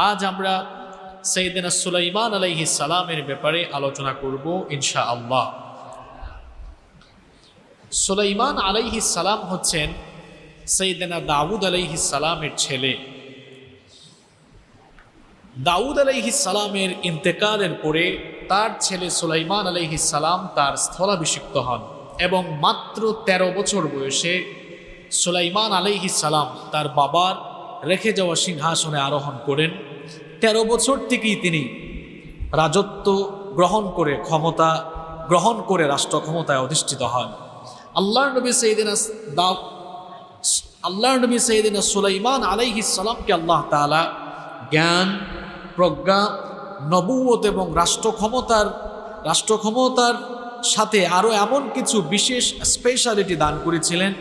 আজ আমরা সাইয়েদনা সুলাইমান আলাইহিস সালামের ব্যাপারে আলোচনা করব ইনশাআল্লাহ। সুলাইমান আলাইহিস সালাম হচ্ছেন সাইয়েদনা দাউদ আলাইহিস সালামের ছেলে। দাউদ আলাইহিস সালামের ইন্তেকালের পরে তার ছেলে সুলাইমান আলাইহিস সালাম তার স্থলাভিষিক্ত হন এবং মাত্র 13 বছর বয়সে সুলাইমান আলাইহিস সালাম তার বাবার রেখে যাওয়া সিংহাসনে আরোহণ করেন। 13 বছর থেকেই তিনি রাজত্ব গ্রহণ করে ক্ষমতা গ্রহণ করে রাষ্ট্র ক্ষমতায় অধিষ্ঠিত হন। আল্লাহর নবী সাইয়েদনা সুলাইমান আলাইহিস সালামকে আল্লাহ তাআলা জ্ঞান, প্রজ্ঞা, নবুয়ত এবং রাষ্ট্র ক্ষমতার সাথে আরও এমন কিছু বিশেষ স্পেশালিটি দান করেছিলেন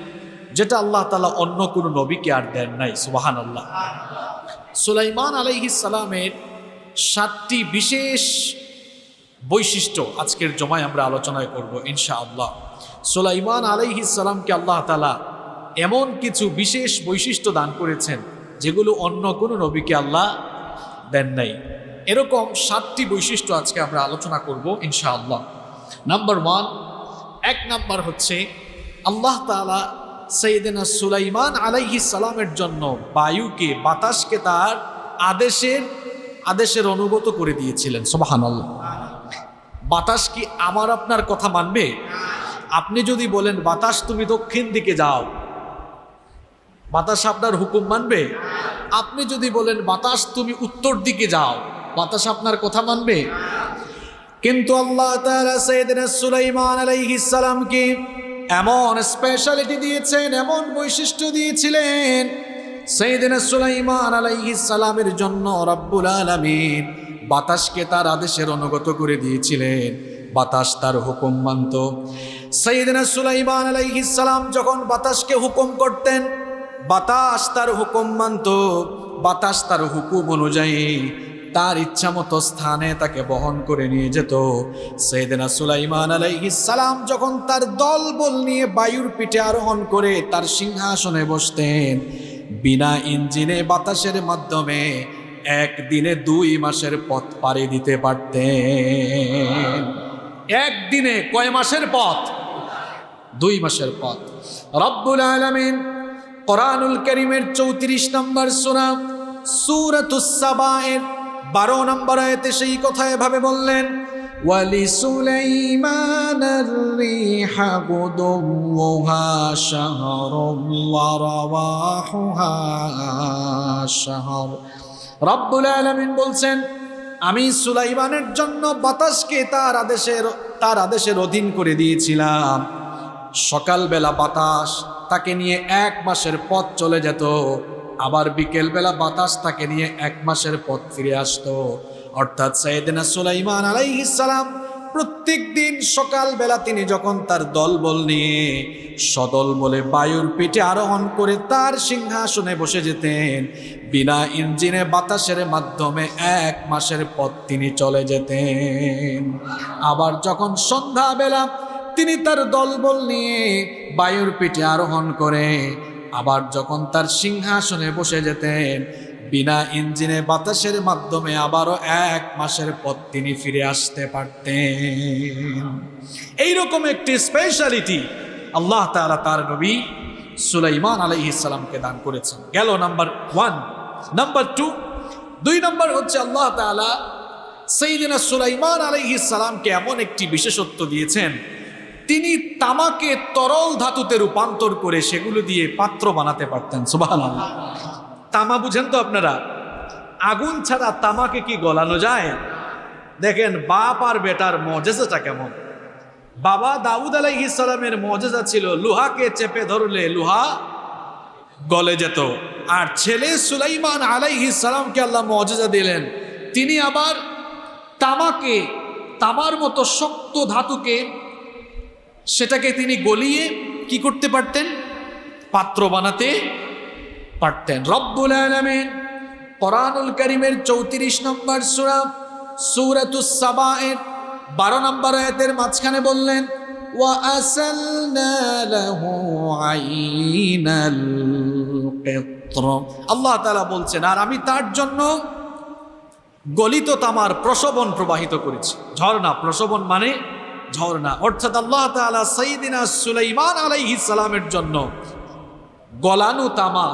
যেটা আল্লাহ তাআলা অন্য কোনো নবীকে আর দেন নাই। সুবহানাল্লাহ। সুলাইমান আলাইহিস সালামের 7টি বিশেষ বৈশিষ্ট্য আজকের জমায় আমরা আলোচনা করব ইনশাআল্লাহ। সুলাইমান আলাইহিস সালামকে আল্লাহ তাআলা এমন কিছু বিশেষ বৈশিষ্ট্য দান করেছেন যেগুলো অন্য কোনো নবীকে আল্লাহ দেন নাই। এরকম 7টি বৈশিষ্ট্য আজকে আমরা আলোচনা করব ইনশাআল্লাহ। নাম্বার 1 নাম্বার হচ্ছে আল্লাহ তাআলা সাইয়েদনা সুলাইমান আলাইহিস সালামের জন্য বাতাসকে তার আদেশের অনুগত করে দিয়েছিলেন। সুবহানাল্লাহ। বাতাস কি আমার আপনার কথা মানবে? আপনি যদি বলেন বাতাস তুমি দক্ষিণ দিকে যাও, বাতাস আপনার হুকুম মানবে? আপনি যদি বলেন বাতাস তুমি উত্তর দিকে যাও, বাতাস আপনার কথা মানবে? কিন্তু আল্লাহ তাআলা সাইয়েদনা সুলাইমান আলাইহিস সালামকে এমন স্পেশালিটি দিয়েছেন, এমন বৈশিষ্ট্য দিয়েছিলেন, সাইয়েদনা সুলাইমান আলাইহিস সালামের জন্য রব্বুল আলামিন বাতাসকে তার আদেশের অনুগত করে দিয়েছিলেন। বাতাস তার হুকুম মানত। সাইয়েদনা সুলাইমান আলাইহিস সালাম যখন বাতাসকে হুকুম করতেন, বাতাস তার হুকুম মানত। বাতাস তার হুকুম অনুযায়ী তার ইচ্ছা মতো স্থানে তাকে বহন করে নিয়ে যেত। সাইয়েদনা সুলাইমান আলাইহিস সালাম যখন তার দলবল নিয়ে বায়ুর পিঠে আরোহণ করে তার সিংহাসনে বসতেন, বিনা ইঞ্জিনে বাতাসের মাধ্যমে একদিনে 2 মাসের পথ পাড়ি দিতে পারতেন। একদিনে কয় মাসের পথ? 2 মাসের পথ। রব্বুল আলামিন কোরআনুল কারীমের 34 নম্বর সূরাতুস সাবায়ের 12 নম্বর আয়াতে সেই কথা এভাবে বললেন, ওয়ালি সুলাইমানার রিহা গুদুহা শাহরুম ওয়া রাওয়াহুহা শাহর। রব্বুল আলামিন বলছেন, আমি সুলাইমানের জন্য বাতাসকে তার আদেশের অধীন করে দিয়েছিলাম। সকালবেলা বাতাস তাকে নিয়ে 1 মাসের পথ চলে যেত, আবার বিকেলবেলা বাতাস তাকে নিয়ে 1 মাসের পথ ফিরে আসতো। অর্থাৎ সাইয়েদনা সুলাইমান আলাইহিস সালাম প্রত্যেক দিন সকালবেলা তিনি যখন তার দলবল নিয়ে সদল বলে বায়ুর পিঠে আরোহণ করে তার সিংহাসনে বসে যেতেন, বিনা ইঞ্জিনে বাতাসের মাধ্যমে 1 মাসের পথ তিনি চলে যেতেন। আবার যখন সন্ধ্যাবেলা তিনি তার দলবল নিয়ে বায়ুর পিঠে আরোহণ করে আবার যখন তার সিংহাসনে বসে যেতেন, বিনা ইঞ্জিনে বাতাসের মাধ্যমে আবারও 1 মাসের পথ তিনি ফিরে আসতে পারতেন। এইরকম একটি স্পেশালিটি আল্লাহ তাআলা তার নবী সুলাইমান আলাইহিস সালামকে দান করেছেন। গেল নাম্বার 1। নাম্বার 2 নম্বর হচ্ছে আল্লাহ তাআলা সাইয়েদনা সুলাইমান আলাইহিস সালামকে এমন একটি বিশেষত্ব দিয়েছেন, তিনি তামাকে তরল ধাতুতে রূপান্তর করে সেগুলো দিয়ে পাত্র বানাতে পারতেন। সুবহানাল্লাহ। তামা বুঝেন তো আপনারা? আগুন ছাড়া তামাকে কি গলানো যায়? দেখেন বাপ আর বেটার মুজিজাটা কেমন। বাবা দাউদ আলাইহিস সালামের মুজিজা ছিল লোহাকে চেপে ধরলে লোহা গলে যেত, আর ছেলে সুলাইমান আলাইহিস সালামকে আল্লাহ মুজিজা দিলেন, তিনি আবার তামার মতো শক্ত ধাতুকে সেটাকে তিনি গলিয়ে কি করতে পারতেন? পাত্র বানাতে পারতেন। রব্বুল আলামিন কোরআনুল কারীমের 34 নম্বর সূরাতুস সাবায়ের 12 নম্বর আয়াতের মাঝখানে বললেন, ওয়া আসালনা লাহু আইনাল কিত্র। আল্লাহ তাআলা বলছেন, আর আমি তার জন্য গলিত তামার প্রসবন প্রবাহিত করেছি। ঝর্ণা, প্রসবন মানে ঝর্ণা, অর্থাৎ আল্লাহ তাআলা সাইয়্যিদিনা সুলাইমান আলাইহিস সালামের জন্য গলানো তামা,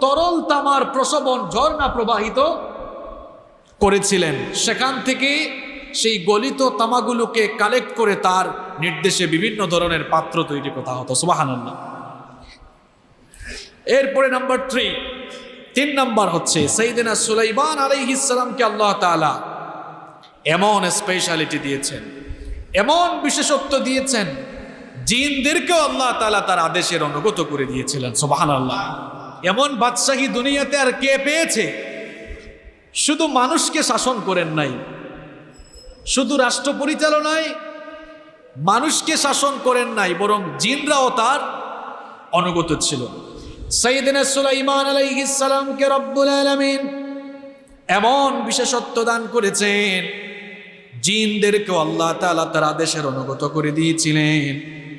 তরল তামার প্রসবন ঝর্ণা প্রবাহিত করেছিলেন। সেখান থেকে সেই গলিত তামাগুলোকে কালেক্ট করে তার নির্দেশে বিভিন্ন ধরনের পাত্র তৈরি করা হতো। সুবহানাল্লাহ। এরপরে নাম্বার 3 নাম্বার হচ্ছে সাইয়্যিদিনা সুলাইমান আলাইহিস সালামকে আল্লাহ তাআলা এমন স্পেশালিটি দিয়েছেন, এমন বিশেষত্ব দিয়েছেন, জিনদেরকেও আল্লাহ তাআলা তার আদেশের অনুগত করে দিয়েছিলেন। সুবহানাল্লাহ। এমন বাদশাহী দুনিয়াতে আর কে পেয়েছে? শুধু মানুষকে শাসন করেন নাই, শুধু রাষ্ট্র পরিচালনায় মানুষকে শাসন করেন নাই, বরং জিনরাও তার অনুগত ছিল। সাইয়্যিদিনা সুলাইমান আলাইহিস সালামকে রব্বুল আলামিন এমন বিশেষত্ব দান করেছেন, জিনদেরকেও আল্লাহ তাআলা তার আদেশের অনুগত করে দিয়েছিলেন।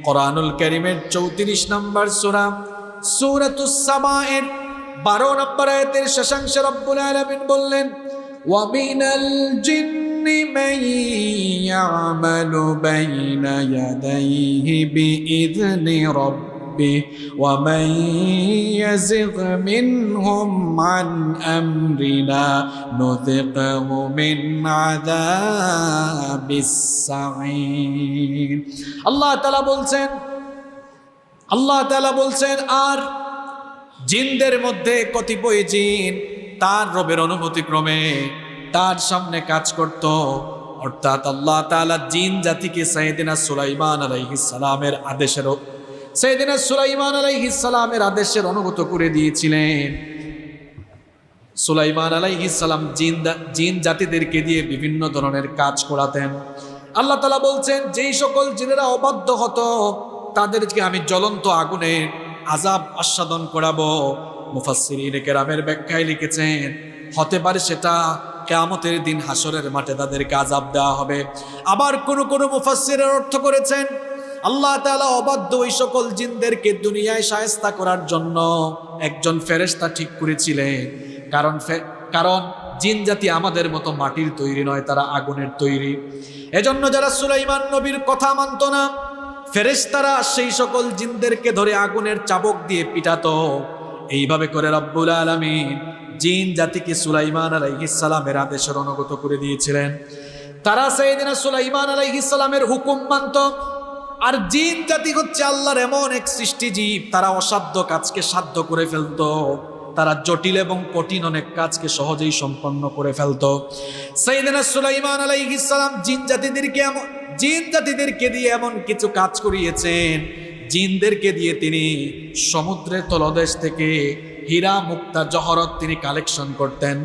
কোরআনুল কারীমের 34 নম্বর সূরা সূরাতুস সামাএর 12 নম্বর আয়াতের শেষাংশে রব্বুল আলামিন বললেন, ওয়া মিনাল জিন্নি মান ইয়ামালু বাইনা ইয়াদাইহি বিইذনি রাব্বিহি ওয়া মান ইয়াযিগ মিনহুম আন আমরিনা নুযিকহু মিন আযাবিস সাঈর। আল্লাহ তাআলা বলছেন, আর জিনদের মধ্যে কতিপয় জিন তার রবের অনুমতি ক্রমে তার সামনে কাজ করত। অর্থাৎ আল্লাহ তাআলা জিন জাতিকে সাইয়্যিদিনা সুলাইমান আলাইহিস সালামের আদেশের অনুগত করে দিয়েছিলেন। সুলাইমান আলাইহিস সালাম জিন জাতিদেরকে দিয়ে বিভিন্ন ধরনের কাজ করাতেন। আল্লাহ তাআলা বলছেন, যেই সকল জিনেরা অবাধ্য হতো তাদেরকে আমি জ্বলন্ত আগুনের আযাব আস্বাদন করাবো। মুফাসসিরিনে কেরামের ব্যাখ্যায় লিখেছেন, হতে পারে সেটা কিয়ামতের দিন হাসরের মাঠে তাদেরকে আযাব দেওয়া হবে। আবার কোন মুফাসসিরের অর্থ করেছেন, আল্লাহ তাআলা অবাধ্য ওই সকল জিনদেরকে দুনিয়ায় শায়েস্তা করার জন্য একজন ফেরেশতা ঠিক করেছিলেন। কারণ জিন জাতি আমাদের মতো মাটির তৈরি নয়, তারা আগুনের তৈরি। এজন্য যারা সুলাইমান নবীর কথা মানত না, ফেরেশতারা সেই সকল জিনদেরকে ধরে আগুনের চাবুক দিয়ে পিটাতো। এইভাবে করে রব্বুল আলামিন জিন জাতিকে সুলাইমান আলাইহিস সালামের আদেশের অনুগত করে দিয়েছিলেন। তারা সাইয়্যিদিনা সুলাইমান আলাইহিস সালামের হুকুম মানত। আর জিন জাতি হচ্ছে আল্লাহর এমন এক সৃষ্টি জীব, তারা অসাধ্য কাজকে সাধ্য করে ফেলতো। তারা জটিল এবং কঠিন অনেক কাজকে সহজেই সম্পন্ন করে ফেলতো। সাইয়্যিদিনা সুলাইমান আলাইহিস সালাম জিন জাতিদেরকে দিয়ে এমন কিছু কাজ করিয়েছেন, জিনদেরকে দিয়ে তিনি সমুদ্রের তলদেশ থেকে হীরা মুক্তা জহরত তিনি কালেকশন করতেন।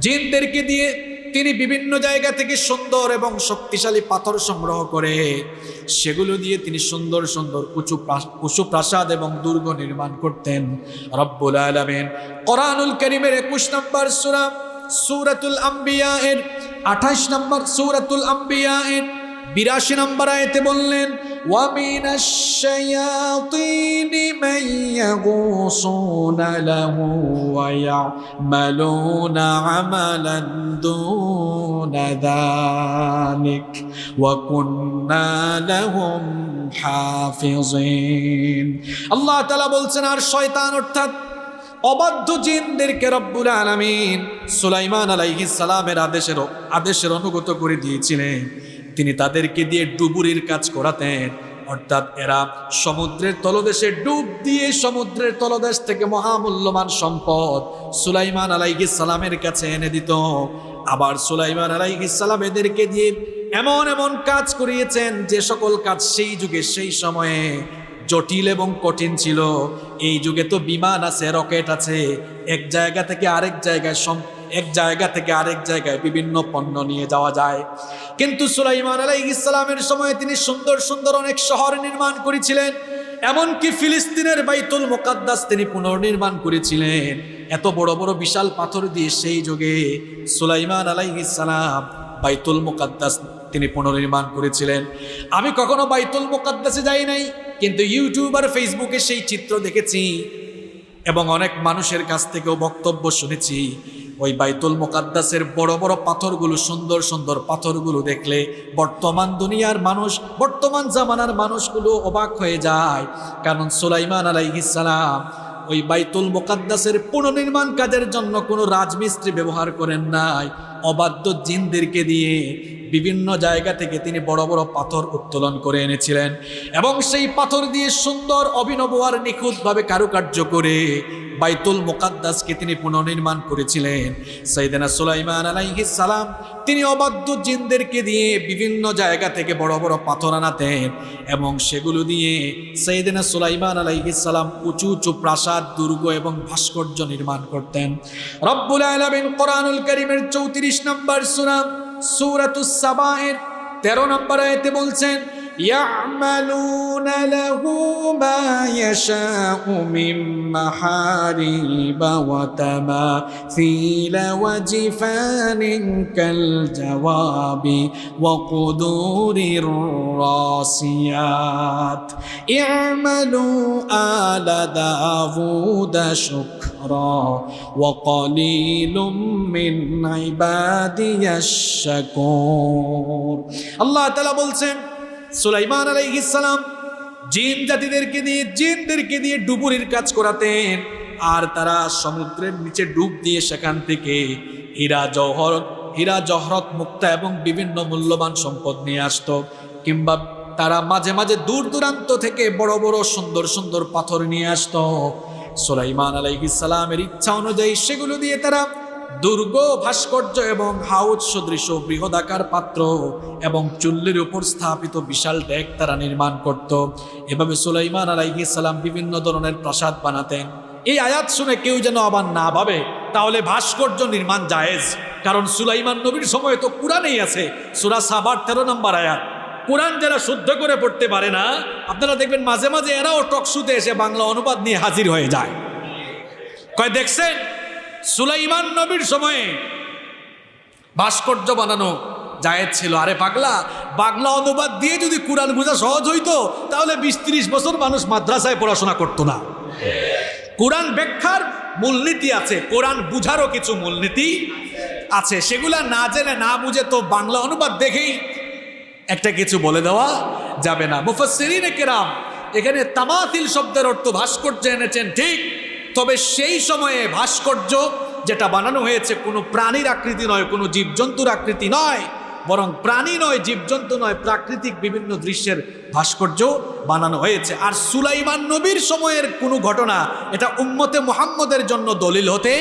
জিনদেরকে দিয়ে তিনি বিভিন্ন জায়গা থেকে সুন্দর এবং শক্তিশালী পাথর সংগ্রহ করে সেগুলো দিয়ে তিনি সুন্দর সুন্দর উঁচু প্রাসাদ এবং দুর্গ নির্মাণ করতেন। রব্বুল আলামিন কোরআনুল কারীমের 21 নম্বর সূরাতুল আম্বিয়া এর 28 নম্বর সূরাতুল আম্বিয়া এর 82 নম্বর আয়াতে বললেন, ওয়া মিনাশ শায়াতিনি মান ইয়াগুসুনা লাহু ওয়া ইয়ামালুনা আমালান দুনা যালিক ওয়া কুন্না লাহুম হাফিজিন। আল্লাহ তাআলা বলছেন, আর শয়তান অর্থাৎ অবাধ্য জিনদেরকে রব্বুল আলামিন সুলাইমান আলাইহিস সালামের আদেশের অনুগত করে দিয়েছিলেন। তিনি তাদেরকে দিয়ে ডুবুরির কাজ করাতেন। অর্থাৎ এরা সমুদ্রের তলদেশে ডুব দিয়ে সমুদ্রের তলদেশ থেকে মহামূল্যবান সম্পদ সুলাইমান আলাইহিস সালামের কাছে এনে দিত। আবার সুলাইমান আলাইহিস সালাম এদেরকে দিয়ে এমন কাজ করিয়েছেন যে সকল কাজ সেই যুগে সেই সময়ে জটিল এবং কঠিন ছিল। এই যুগে তো বিমান আছে, রকেট আছে, এক জায়গা থেকে আরেক জায়গায় বিভিন্ন পণ্য নিয়ে যাওয়া যায়। কিন্তু সুলাইমান আলাইহিস সালামের সময় তিনি সুন্দর সুন্দর অনেক শহর নির্মাণ করেছিলেন। এমনকি ফিলিস্তিনের বাইতুল মুকাদ্দাস তিনি পুনর্নির্মাণ করেছিলেন। এত বড় বড় বিশাল পাথর দিয়ে সেই যুগে সুলাইমান আলাইহিস সালাম বাইতুল মুকাদ্দাস তিনি পুনর্নির্মাণ করেছিলেন। আমি কখনো বাইতুল মুকাদ্দাসে যাই নাই, কিন্তু ইউটিউব আর ফেসবুকে সেই চিত্র দেখেছি এবং অনেক মানুষের কাছ থেকেও বক্তব্য শুনেছি ওই বাইতুল মুকাদ্দাসের বড় বড় পাথরগুলো, সুন্দর সুন্দর পাথরগুলো দেখলে বর্তমান দুনিয়ার মানুষ, বর্তমান জামানার মানুষগুলো অবাক হয়ে যায়। কারণ সুলাইমান আলাইহিস সালাম ওই বাইতুল মুকাদ্দাসের পুনর্নির্মাণ কাজের জন্য কোনো রাজমিস্ত্রি ব্যবহার করেন নাই, অবাধ্য জিনদেরকে দিয়ে বিভিন্ন জায়গা থেকে তিনি বড় বড় পাথর উত্তোলন করে এনেছিলেন এবং সেই পাথর দিয়ে সুন্দর, অভিনব আর নিখুঁতভাবে কারুকার্য করে বাইতুল মুকাদ্দাসকে তিনি পুনর্নির্মাণ করেছিলেন। সাইয়েদনা সুলাইমান আলাইহিস সালাম তিনি অবাধ্য জিনদেরকে দিয়ে বিভিন্ন জায়গা থেকে বড় বড় পাথর আনাতেন এবং সেগুলো দিয়ে সাইয়েদনা সুলাইমান আলাইহিস সালাম উঁচু উঁচু প্রাসাদ, দুর্গ এবং ভাস্কর্য নির্মাণ করতেন। রব্বুল আলামিন কোরআনুল কারীমের 34 নম্বর সূরা সূরাতুস সাবায়ের 13 নম্বর আয়াতে বলছেন, يعملون له ما يشاء من محاريب وتماثيل وجفان كالجواب وقدور الراسيات اعملوا آل داود شكرا وقليل من عبادي الشكور। الله تعالى বলছেন সুলাইমান আলাইহিস সালাম জিন জাতিদেরকে দিয়ে ডুবুরির কাজ করাতেন আর তারা সমুদ্রের নিচে ডুব দিয়ে সেখান থেকে হীরা জহরত, মুক্তা এবং বিভিন্ন মূল্যবান সম্পদ নিয়ে আসতো। কিংবা তারা মাঝে মাঝে দূর দূরান্ত থেকে বড় বড় সুন্দর সুন্দর পাথর নিয়ে আসতো। সুলাইমান আলাইহিস সালামের ইচ্ছা অনুযায়ী সেগুলো দিয়ে তারা দুর্গ, ভাস্কর্য এবং হাউজ সদৃশ বৃহদাকার পাত্র এবং চুল্লির উপর স্থাপিত বিশাল ডেক তারা নির্মাণ করত। এভাবে সুলাইমান আলাইহিস সালাম বিভিন্ন ধরনের প্রাসাদ বানাতেন। এই আয়াত শুনে কেউ যেন আবার না ভাবে তাহলে ভাস্কর্য নির্মাণ জায়েজ, কারণ সুলাইমান নবীর সময় তো কোরআনেই আছে, সূরা সাবার 13 নম্বর আয়াত। কোরআন যারা শুদ্ধ করে পড়তে পারে না, আপনারা দেখবেন মাঝে মাঝে এরাও টকশুতে এসে বাংলা অনুবাদ নিয়ে হাজির হয়ে যায়, কয় দেখছেন সুলাইমান নবীর সময়ে ভাস্কর্য বানানো জায়েজ ছিল। আরে পাগলা, বাংলা অনুবাদ দিয়ে যদি কোরআন বোঝা সহজ হইতো তাহলে 20-30 বছর মানুষ মাদ্রাসায় পড়াশোনা করতো না। কোরআন ব্যাখ্যার মূলনীতি আছে, কোরআন বুঝারও কিছু মূলনীতি আছে, সেগুলা না জেনে না বুঝে তো বাংলা অনুবাদ দেখেই একটা কিছু বলে দেওয়া যাবে না। মুফাসসিরিনে কেরাম এখানে তামাথিল শব্দের অর্থ ভাস্কর্য এনেছেন ঠিক, তবে সেই সময়ে ভাস্কর্য যেটা বানানো হয়েছে কোনো প্রাণীর আকৃতি নয়, কোনো জীবজন্তুর আকৃতি নয়, বরং প্রাণী নয়, জীবজন্তু নয়, প্রাকৃতিক বিভিন্ন দৃশ্যের ভাস্কর্য বানানো হয়েছে। আর সুলাইমান নবীর সময়ের কোনো ঘটনা এটা উম্মতে মুহাম্মদের জন্য দলিল হতে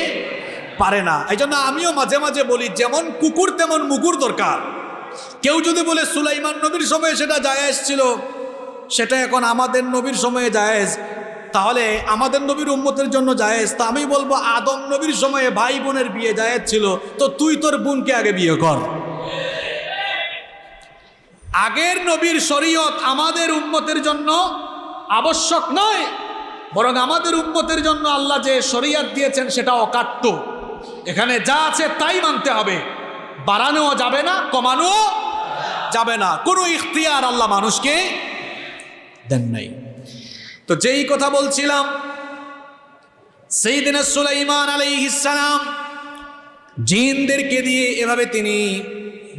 পারে না। এই জন্য আমিও মাঝে মাঝে বলি, যেমন কুকুর তেমন মুগুর দরকার। কেউ যদি বলে সুলাইমান নবীর সময়ে সেটা জায়েজ ছিল, সেটা এখন আমাদের নবীর সময়ে জায়েজ, তাহলে আমাদের নবীর উম্মতের জন্য জায়েজ। তা আমি বলবো আদম নবীর সময়ে ভাই বোনের বিয়ে জায়েজ ছিল, তো তুই তোর বোনকে আগে বিয়ে কর। আগের নবীর শরীয়ত আমাদের উম্মতের জন্য আবশ্যক নয়, বরং আমাদের উম্মতের জন্য আল্লাহ যে শরীয়ত দিয়েছেন সেটা অকাট্য। এখানে যা আছে তাই মানতে হবে, বাড়ানোও যাবে না, কমানোও যাবে না, কোনো ইখতিয়ার আল্লাহ মানুষকে দেন নাই। তো যেই কথা বলছিলাম, সাইয়েদনা সুলাইমান আলাইহিস সালাম জিনদেরকে দিয়ে এভাবে তিনি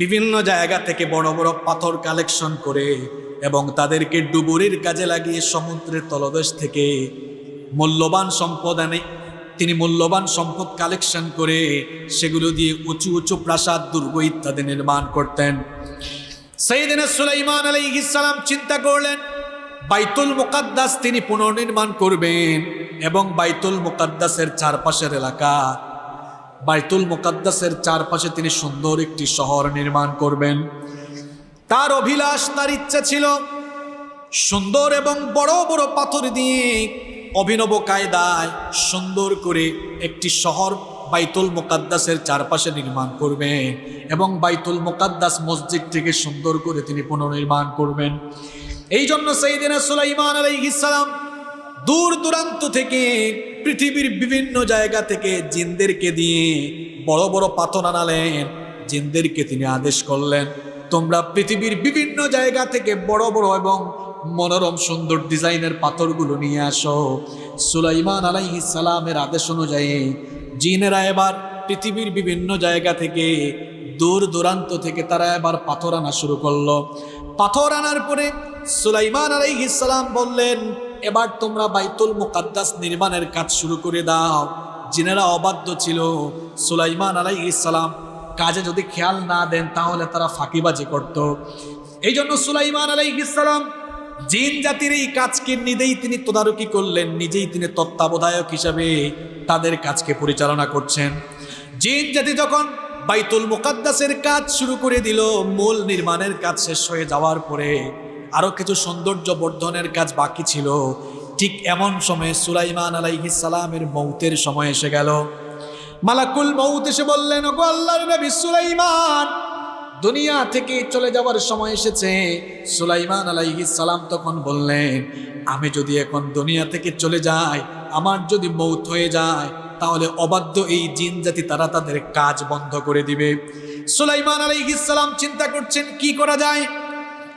বিভিন্ন জায়গা থেকে বড় বড় পাথর কালেকশন করে এবং তাদেরকে ডুবুরির কাজে লাগিয়ে সমুদ্রের তলদেশ থেকে মূল্যবান সম্পদ আনে, তিনি মূল্যবান সম্পদ কালেকশন করে সেগুলো দিয়ে উঁচু উঁচু প্রাসাদ, দুর্গ ইত্যাদি নির্মাণ করতেন। সাইয়েদনা সুলাইমান আলাইহিস সালাম চিন্তা করলেন বাইতুল মুকাদ্দাস তিনি পুনর্নির্মাণ করবেন এবং বাইতুল মুকাদ্দাসের চারপাশের এলাকা, বাইতুল মুকাদ্দাসের চারপাশে তিনি সুন্দর একটি শহর নির্মাণ করবেন। তার অভিলাষ, তার ইচ্ছা ছিল সুন্দর এবং বড় বড় পাথর দিয়ে অভিনব কায়দায় সুন্দর করে একটি শহর বাইতুল মুকাদ্দাসের চারপাশে নির্মাণ করবেন এবং বাইতুল মুকাদ্দাস মসজিদ থেকে সুন্দর করে তিনি পুনর্নির্মাণ করবেন। এই জন্য সাইয়েদনা সুলাইমান আলাইহিস সালাম দূর দূরান্ত থেকে, পৃথিবীর বিভিন্ন জায়গা থেকে জিনদেরকে দিয়ে বড় বড় পাথর আনালেন। জিনদেরকে তিনি আদেশ করলেন, তোমরা পৃথিবীর বিভিন্ন জায়গা থেকে বড় বড় এবং মনোরম সুন্দর ডিজাইনের পাথরগুলো নিয়ে আসো। সুলাইমান আলাইহিস সালামের আদেশ অনুযায়ী জিনেরা এবার পৃথিবীর বিভিন্ন জায়গা থেকে, দূর দূরান্ত থেকে তারা এবার পাথর আনা শুরু করলো। পাথর আনার পরে সুলাইমান আলাইহিস সালাম বললেন, এবার তোমরা বাইতুল মুকাদ্দাস নির্মাণের কাজ শুরু করে দাও। জিনেরা অবাধ্য ছিল, সুলাইমান আলাইহিস সালাম কাজে যদি খেয়াল না দেন তাহলে তারা ফাঁকিবাজি করত। এই জন্য সুলাইমান আলাইহিস সালাম জিন জাতির এই কাজকে নিজেই তিনি তদারকি করলেন, নিজেই তিনি তত্ত্বাবধায়ক হিসাবে তাদের কাজকে পরিচালনা করছেন। জিন জাতি যখন বাইতুল মুকাদ্দাসের কাজ শুরু করে দিল, মূল নির্মাণের কাজ শেষ হয়ে যাওয়ার পরে আরো কিছু সৌন্দর্য বর্ধনের কাজ বাকি ছিল। ঠিক এমন সময়ে সুলাইমান আলাইহিস সালামের মৌতের সময় এসে গেল। মালাকুল মৌত এসে বললেন, ওগো আল্লাহর নবী সুলাইমান, দুনিয়া থেকে চলে যাওয়ার সময় এসেছে। সুলাইমান আলাইহিস সালাম তখন বললেন, আমি যদি এখন দুনিয়া থেকে চলে যাই, আমার যদি মৌত হয়ে যায়, তাহলে অবাধ্য এই জিন জাতি তারা তাদের কাজ বন্ধ করে দিবে। সুলাইমান আলাইহিস সালাম চিন্তা করছেন কি করা যায়।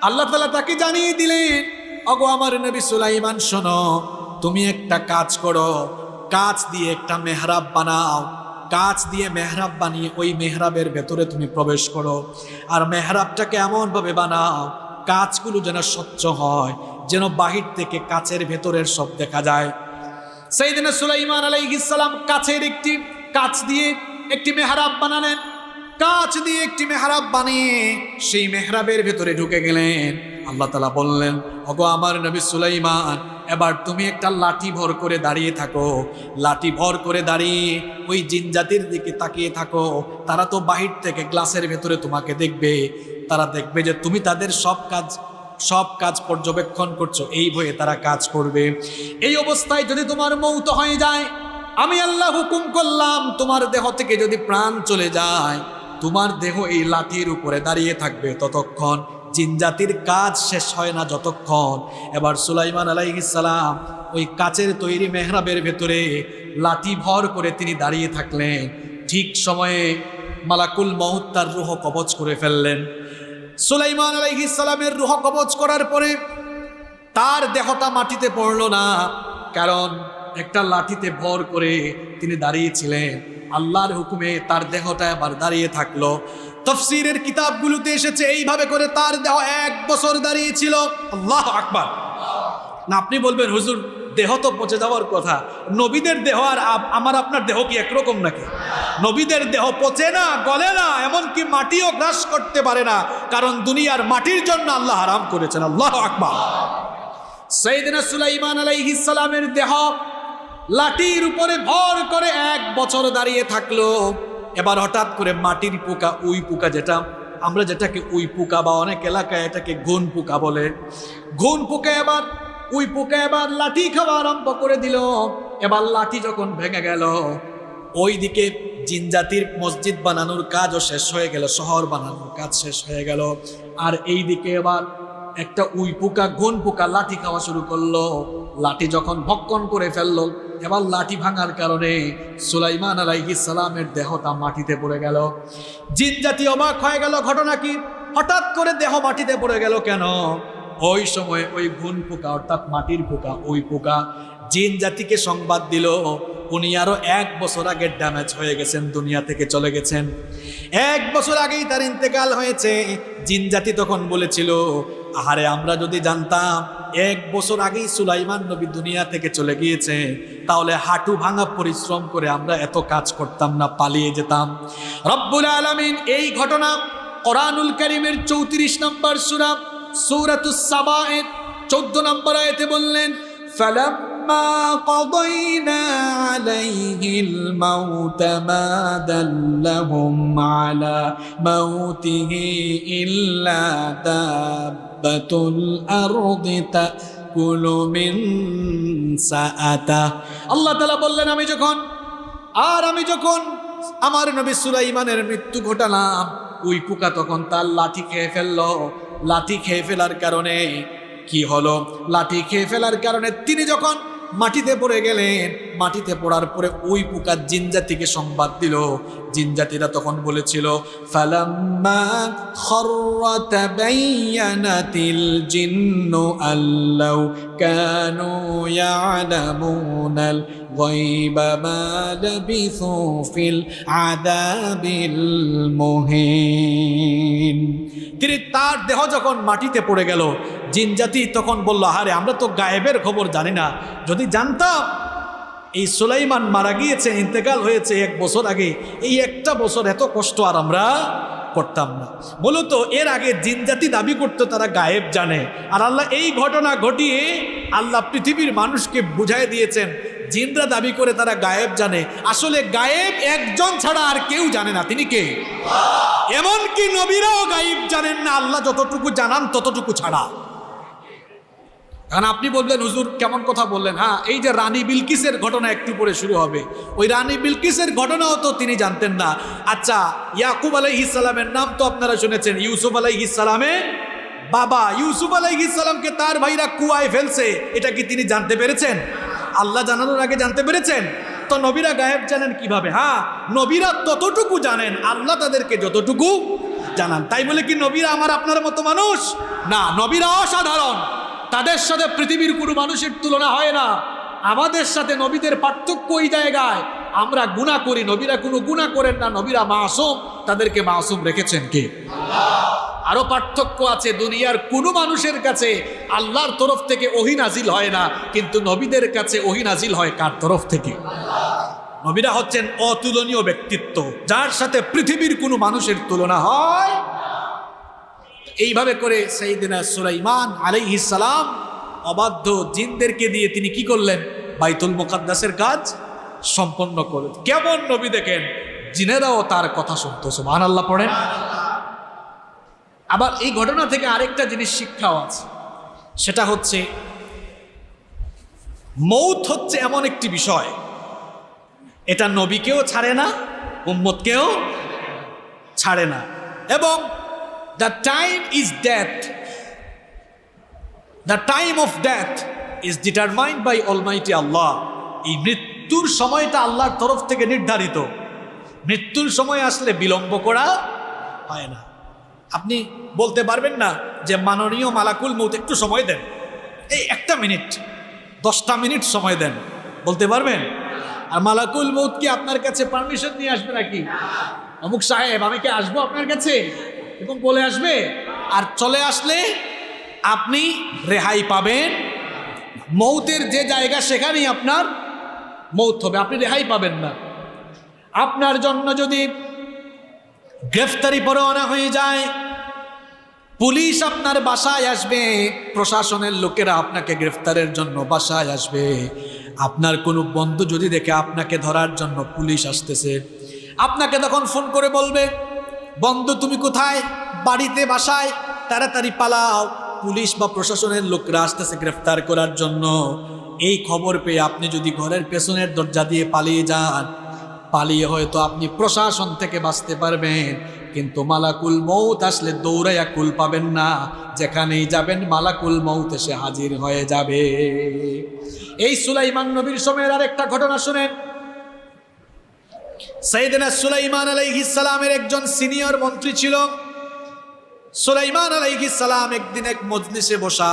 আল্লাহ তাআলা তাকে জানিয়ে দিলেন, ওগো আমার নবী সুলাইমান, শোনো, তুমি একটা কাজ করো, কাঁচ দিয়ে একটা মেহরাব বানাও। কাঁচ দিয়ে মেহরাব বানিয়ে ওই মেহরাবের ভেতরে তুমি প্রবেশ করো। আর মেহরাবটাকে এমনভাবে বানাও কাঁচগুলো যেন স্বচ্ছ হয়, যেন বাহির থেকে কাঁচের ভেতরের সব দেখা যায়। সাইয়েদনা সুলাইমান আলাইহিস সালাম কাঁচ দিয়ে একটি মেহরাব বানালেন। কাঁচ দিয়ে একটি মেহরাব বানিয়ে সেই মেহরাবের ভেতরে ঢুকে গেলেন। আল্লাহ তাআলা বললেন, ওগো আমার নবী সুলাইমান, এবার তুমি একটা লাঠি ভর করে দাঁড়িয়ে থাকো। লাঠি ভর করে দাঁড়িয়ে ওই জিন জাতির দিকে তাকিয়ে থাকো। তারা তো বাহির থেকে গ্লাসের ভেতরে তোমাকে দেখবে, তারা দেখবে যে তুমি তাদের সব কাজ পর্যবেক্ষণ করছো, এই ভয়ে তারা কাজ করবে। এই অবস্থায় যদি তোমার মৌত হয়ে যায়, আমি আল্লাহ হুকুম করলাম, তোমার দেহ থেকে যদি প্রাণ চলে যায়, তোমার দেহ এই লাঠির উপরে দাঁড়িয়ে থাকবে ততক্ষণ, জিন জাতির কাজ শেষ হয় না যতক্ষণ। এবার সুলাইমান আলাইহিস সালাম ওই কাচের তৈরি মেহরাবের ভেতরে লাঠি ভর করে তিনি দাঁড়িয়ে থাকলেন। ঠিক সময়ে মালাকুল মউত তার রূহ কবজ করে ফেললেন। সুলাইমান আলাইহিস সালামের রূহ কবজ করার পরে তার দেহটা মাটিতে পড়ল না, কারণ একটা লাঠিতে ভর করে তিনি দাঁড়িয়েছিলেন। আল্লাহর হুকুমে তার দেহটা আবার দাঁড়িয়ে থাকলো। তাফসীরের কিতাবগুলোতে এসেছে এইভাবে করে তার দেহ 1 বছর দাঁড়িয়েছিল। আল্লাহু আকবার। না আপনি বলবেন, হুজুর দেহ তো পচে যাওয়ার কথা, নবীদের দেহ আর আমার আপনার দেহ কি একরকম নাকি? নবীদের দেহ পচে না, গলে না, এমনকি মাটিও গ্রাস করতে পারে না, কারণ দুনিয়ার মাটির জন্য আল্লাহ হারাম করেছেন। আল্লাহু আকবার। সাইয়েদনা সুলাইমান আলাইহিস সালামের দেহ লাঠির উপরে ভর করে 1 বছর দাঁড়িয়ে থাকলো। এবার হঠাৎ করে মাটির পোকা, উই পোকা, যেটাকে উই পোকা বা অনেক এলাকায় এটাকে ঘুন পোকা বলে, ঘুন পোকা এবার উই পোকা এবার লাঠি খাওয়া আরম্ভ করে দিল। এবার লাঠি যখন ভেঙে গেল, ওইদিকে জিন জাতির মসজিদ বানানোর কাজও শেষ হয়ে গেল, শহর বানানোর কাজ শেষ হয়ে গেল। আর এইদিকে এবার একটা উই পোকা, ঘুন পোকা লাঠি খাওয়া শুরু করলো। লাঠি যখন ভক্ষণ করে ফেললো, এবার লাঠি ভাঙার কারণে সুলাইমান আলাইহিস সালামের দেহটা মাটিতে পড়ে গেল। জিন জাতি অবাক হয়ে গেল, ঘটনা কি, হঠাৎ করে দেহ মাটিতে পড়ে গেল কেন? ওই সময় ওই ঘুন পোকা অর্থাৎ মাটির পোকা, ওই পোকা জিন জাতিকে সংবাদ দিল, উনি আরো 1 বছর আগে ড্যামেজ হয়ে গেছেন, দুনিয়া থেকে চলে গেছেন। 1 বছর আগেই তার ইন্তেকাল হয়েছে। জিন জাতি তখন বলেছিল, আহারে আমরা যদি জানতাম 1 বছর আগেই সুলাইমান নবী দুনিয়া থেকে চলে গিয়েছে, তাহলে হাঁটু ভাঙা পরিশ্রম করে আমরা এত কাজ করতাম না, পালিয়ে যেতাম। রব্বুল আলামিন এই ঘটনা কোরআনুল কারীমের 34 নম্বর সূরা সূরাতুস সাবা'র 14 নম্বর আয়াতে বললেন, ফালাম্মা قضينا عليه الموت ما دلهم على موته إلا دابة الأرض تأكل من سأته। আল্লাহ তাআলা বললেন, আমি যখন আমার নবী সুলাইমানের মৃত্যু ঘটালাম, ওই পোকা তখন তার লাঠি খেয়ে ফেললো। লাঠি খেয়ে ফেলার কারণে কি হলো? লাঠি খেয়ে ফেলার কারণে তিনি যখন মাটিতে পড়ে গেলেন, মাটিতে পড়ার পরে ওই পোকা জিনজাতিকে সংবাদ দিল। জিনজাতিরা তখন বলেছিল, ফালাম্মা খররা তাবায়্যানাতিল জিন্নু আল্লাউ কানু ইয়ালামুনাল গায়বা মা লাবিসু ফিল আযাবিল মুহিন। তার দেহ যখন মাটিতে পড়ে গেল, জিনজাতি তখন বলল, আরে আমরা তো গায়েবের খবর জানি না, যদি জানতাম এই সুলাইমান মারা গিয়েছে, ইন্তেকাল হয়েছে 1 বছর আগে, এই একটা বছর এত কষ্ট আর আমরা করতাম না। মূলত এর আগে জিনজাতি দাবি করতো তারা গায়েব জানে, আর আল্লাহ এই ঘটনা ঘটিয়ে আল্লাহ পৃথিবীর মানুষকে বুঝাই দিয়েছেন জিনরা দাবি করে তারা গায়েব জানে, আসলে গায়েব একজন ছাড়া আর কেউ জানে না, তিনি কে? এমনকি নবীরাও গায়েব জানেন না, আল্লাহ যতটুকু জানান ততটুকু ছাড়া। কারণ আপনি বললেন, হুজুর কেমন কথা বললেন? হ্যাঁ, এই যে রানী বিলকিসের ঘটনা একটু পরে শুরু হবে, ওই রানী বিলকিসের ঘটনাও তো তিনি জানতেন না। আচ্ছা, ইয়াকুব আলাইহিস সালামের নাম তো আপনারা শুনেছেন, ইউসুফ আলাইহিস সালামের বাবা। ইউসুফ আলাইহিস সালামকে তার ভাইরা কুয়ায় ফেলছে, এটা কি তিনি জানতে পেরেছেন? আল্লাহ জানানোর আগে জানতে পেরেছেন? তো নবীরা গায়েব জানেন কিভাবে? হ্যাঁ, নবীরা ততটুকু জানেন, আল্লাহ তাদেরকে যতটুকু জানান। তাই বলে কি নবীরা আমার আপনার মতো মানুষ না? নবীরা অসাধারণ, তাদের সাথে পৃথিবীর কোনো মানুষের তুলনা হয় না। আমাদের সাথে নবীদের পার্থক্য ওই জায়গায়, আমরা গুনাহ করি, নবীরা কোনো গুনাহ করেন না, নবীরা মাসুম, তাদেরকে মাসুম রেখেছেন কে? আরো পার্থক্য আছে, দুনিয়ার কোনো মানুষের কাছে আল্লাহর তরফ থেকে ওহী নাজিল হয় না, কিন্তু নবীদের কাছে ওহী নাজিল হয় কার তরফ থেকে? নবীরা হচ্ছেন অতুলনীয় ব্যক্তিত্ব, যার সাথে পৃথিবীর কোনো মানুষের তুলনা হয়। এইভাবে করে সাইয়েদনা সুলাইমান আলাইহিস সালাম অবাধ্য জিনদেরকে দিয়ে তিনি কি করলেন? বাইতুল মুকাদ্দাসের কাজ সম্পন্ন করলেন। কেমন নবী দেখেন, জিনেরাও তার কথা শুনতো। সুবহানাল্লাহ পড়েন। আবার এই ঘটনা থেকে আরেকটা জিনিস শিক্ষাও আছে, সেটা হচ্ছে মৌত হচ্ছে এমন একটি বিষয়, এটা নবীকেও ছাড়ে না, উম্মতকেও ছাড়ে না। এবং the time is death, the time of death is determined by Almighty Allah. এই মৃত্যুর সময়টা আল্লাহর তরফ থেকে নির্ধারিত। মৃত্যুর সময় আসলে বিলম্ব করা হয় না। আপনি বলতে পারবেন না যে মাননীয় মালাকুল মউত একটু সময় দেন, এই 1 মিনিট 10টা মিনিট সময় দেন, বলতে পারবেন? আর মালাকুল মউত কি আপনার কাছে পারমিশন নিয়ে আসবে নাকি? অমুক সাহেব আমি কি আসবো আপনার কাছে, এরকম বলে আসবে? আর চলে আসলে আপনি রেহাই পাবেন। মৌতের যে জায়গা সেখানেই আপনার মৌত হবে, আপনি রেহাই পাবেন না। আপনার জন্য যদি গ্রেফতারি পরোয়ানা হয়ে যায়, পুলিশ আপনার বাসায় আসবে, প্রশাসনের লোকেরা আপনাকে গ্রেফতারের জন্য বাসায় আসবে। আপনার কোনো বন্ধু যদি দেখে আপনাকে ধরার জন্য পুলিশ আসতেছে, আপনাকে তখন ফোন করে বলবে, বন্ধু তুমি কোথায়? বাড়িতে, বাসায়, তাড়াতাড়ি পালাও, পুলিশ বা প্রশাসনের লোকরা আসতেছে গ্রেফতার করার জন্য। এই খবর পেয়ে আপনি যদি ঘরের পেছনের দরজা দিয়ে পালিয়ে যান, পালিয়ে হয়তো আপনি প্রশাসন থেকে বাঁচতে পারবেন, কিন্তু মালাকুল মউত আসলে দৌড়াইয়া কুল পাবেন না, যেখানেই যাবেন মালাকুল মউত এসে হাজির হয়ে যাবে। এই সুলাইমান নবীর সময়ের আরেকটা ঘটনা শুনেন। সাইয়েদনা সুলাইমান আলাইহিস সালামের একজন সিনিয়র মন্ত্রী ছিল। সুলাইমান আলাইহিস সালাম একদিন এক মজলিসে বসা,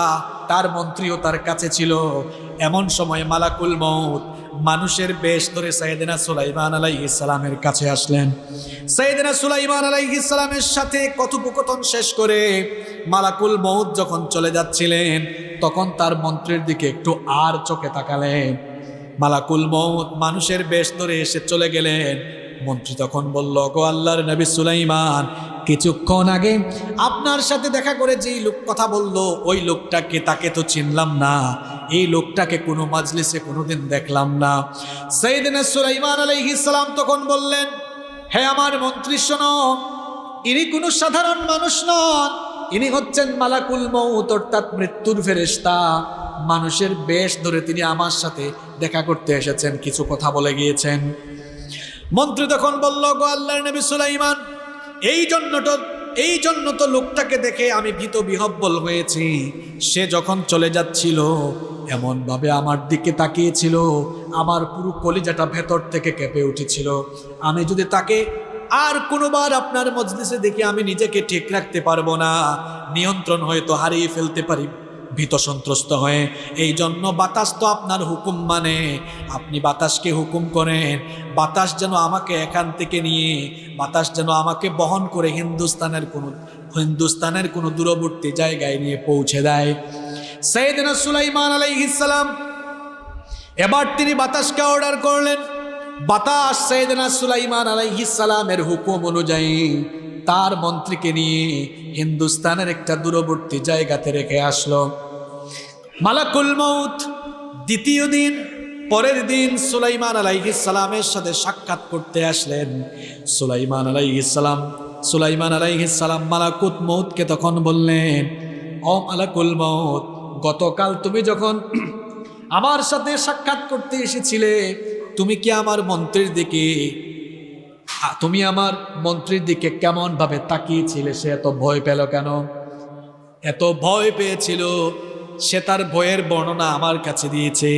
তার মন্ত্রীও তার কাছে ছিল। এমন সময় মালাকুল মউত মানুষের বেশ ধরে সাইয়েদনা সুলাইমান আলাইহিস সালামের কাছে আসলেন। সাইয়েদনা সুলাইমান আলাইহিস সালামের সাথে কথোপকথন শেষ করে মালাকুল মউত যখন চলে যাচ্ছিলেন, তখন তার মন্ত্রীর দিকে একটু আর চোখে তাকালেন। মালাকুল মউত মানুষের বেশ ধরে এসে চলে গেলেন। মন্ত্রী তখন বলল, গো আল্লাহর নবী সুলাইমান, কিছুক্ষণ আগে আপনার সাথে দেখা করে যেই লোক কথা বলল, ওই লোকটাকে, তাকে তো চিনলাম না, এই লোকটাকে কোনো মাজলিসে কোনোদিন দেখলাম না। সাইয়েদনা সুলাইমান আলাইহিস সালাম তখন বললেন, হে আমার মন্ত্রী শোনো, ইনি কোনো সাধারণ মানুষ নন, ইনি হচ্ছেন মালাকুল মউত, অর্থাৎ মৃত্যুর ফেরেশতা। মানুষের বেশ ধরে তিনি আমার সাথে দেখা করতে এসেছেন, কিছু কথা বলে গিয়েছেন। মন্ত্রী তখন বলল, গো আল্লাহর নবী সুলাইমান, এই জন্য তো লোকটাকে দেখে আমি ভীত বিহব্বল হয়েছি। সে যখন চলে যাচ্ছিল এমনভাবে আমার দিকে তাকিয়েছিল, আমার পুরো কলিজাটা ভেতর থেকে কেঁপে উঠেছিল। আমি যদি তাকে আর কোনোবার আপনার মজলিসে দেখি আমি নিজেকে ঠিক রাখতে পারবো না, নিয়ন্ত্রণ হয়তো হারিয়ে ফেলতে পারি ভীত সন্ত্রস্ত হয়ে। এই জন্য বাতাস তো আপনার হুকুম মানে, আপনি বাতাসকে হুকুম করেন, বাতাস যেন আমাকে এখান থেকে নিয়ে, বাতাস যেন আমাকে বহন করে হিন্দুস্তানের কোনো দূরবর্তী জায়গায় নিয়ে পৌঁছে দেয়। সাইয়েদনা সুলাইমান আলাইহিস সালাম এবার তিনি বাতাসকে অর্ডার করলেন। বাতাস সাইয়েদনা সুলাইমান আলাইহিস সালামের হুকুম অনুযায়ী তার মন্ত্রীকে নিয়ে হিন্দুস্তানের একটা দূরবর্তী জায়গাতে রেখে আসলো। মালাকুল মউত দ্বিতীয় দিন, পরের দিন সুলাইমান আলাইহিস সালামের সাথে সাক্ষাৎ করতে আসলেন। সুলাইমান আলাইহিস সালাম মালাকুল মউতকে তখন বললেন, ও মালাকুল মউত, গতকাল তুমি যখন আমার সাথে সাক্ষাৎ করতে এসেছিলে, তুমি আমার মন্ত্রীর দিকে কেমন ভাবে তাকিয়েছিলে? সে এত ভয় পেল কেন? এত ভয় পেয়েছিল, সে তার ভয়ের বর্ণনা আমার কাছে দিয়েছে।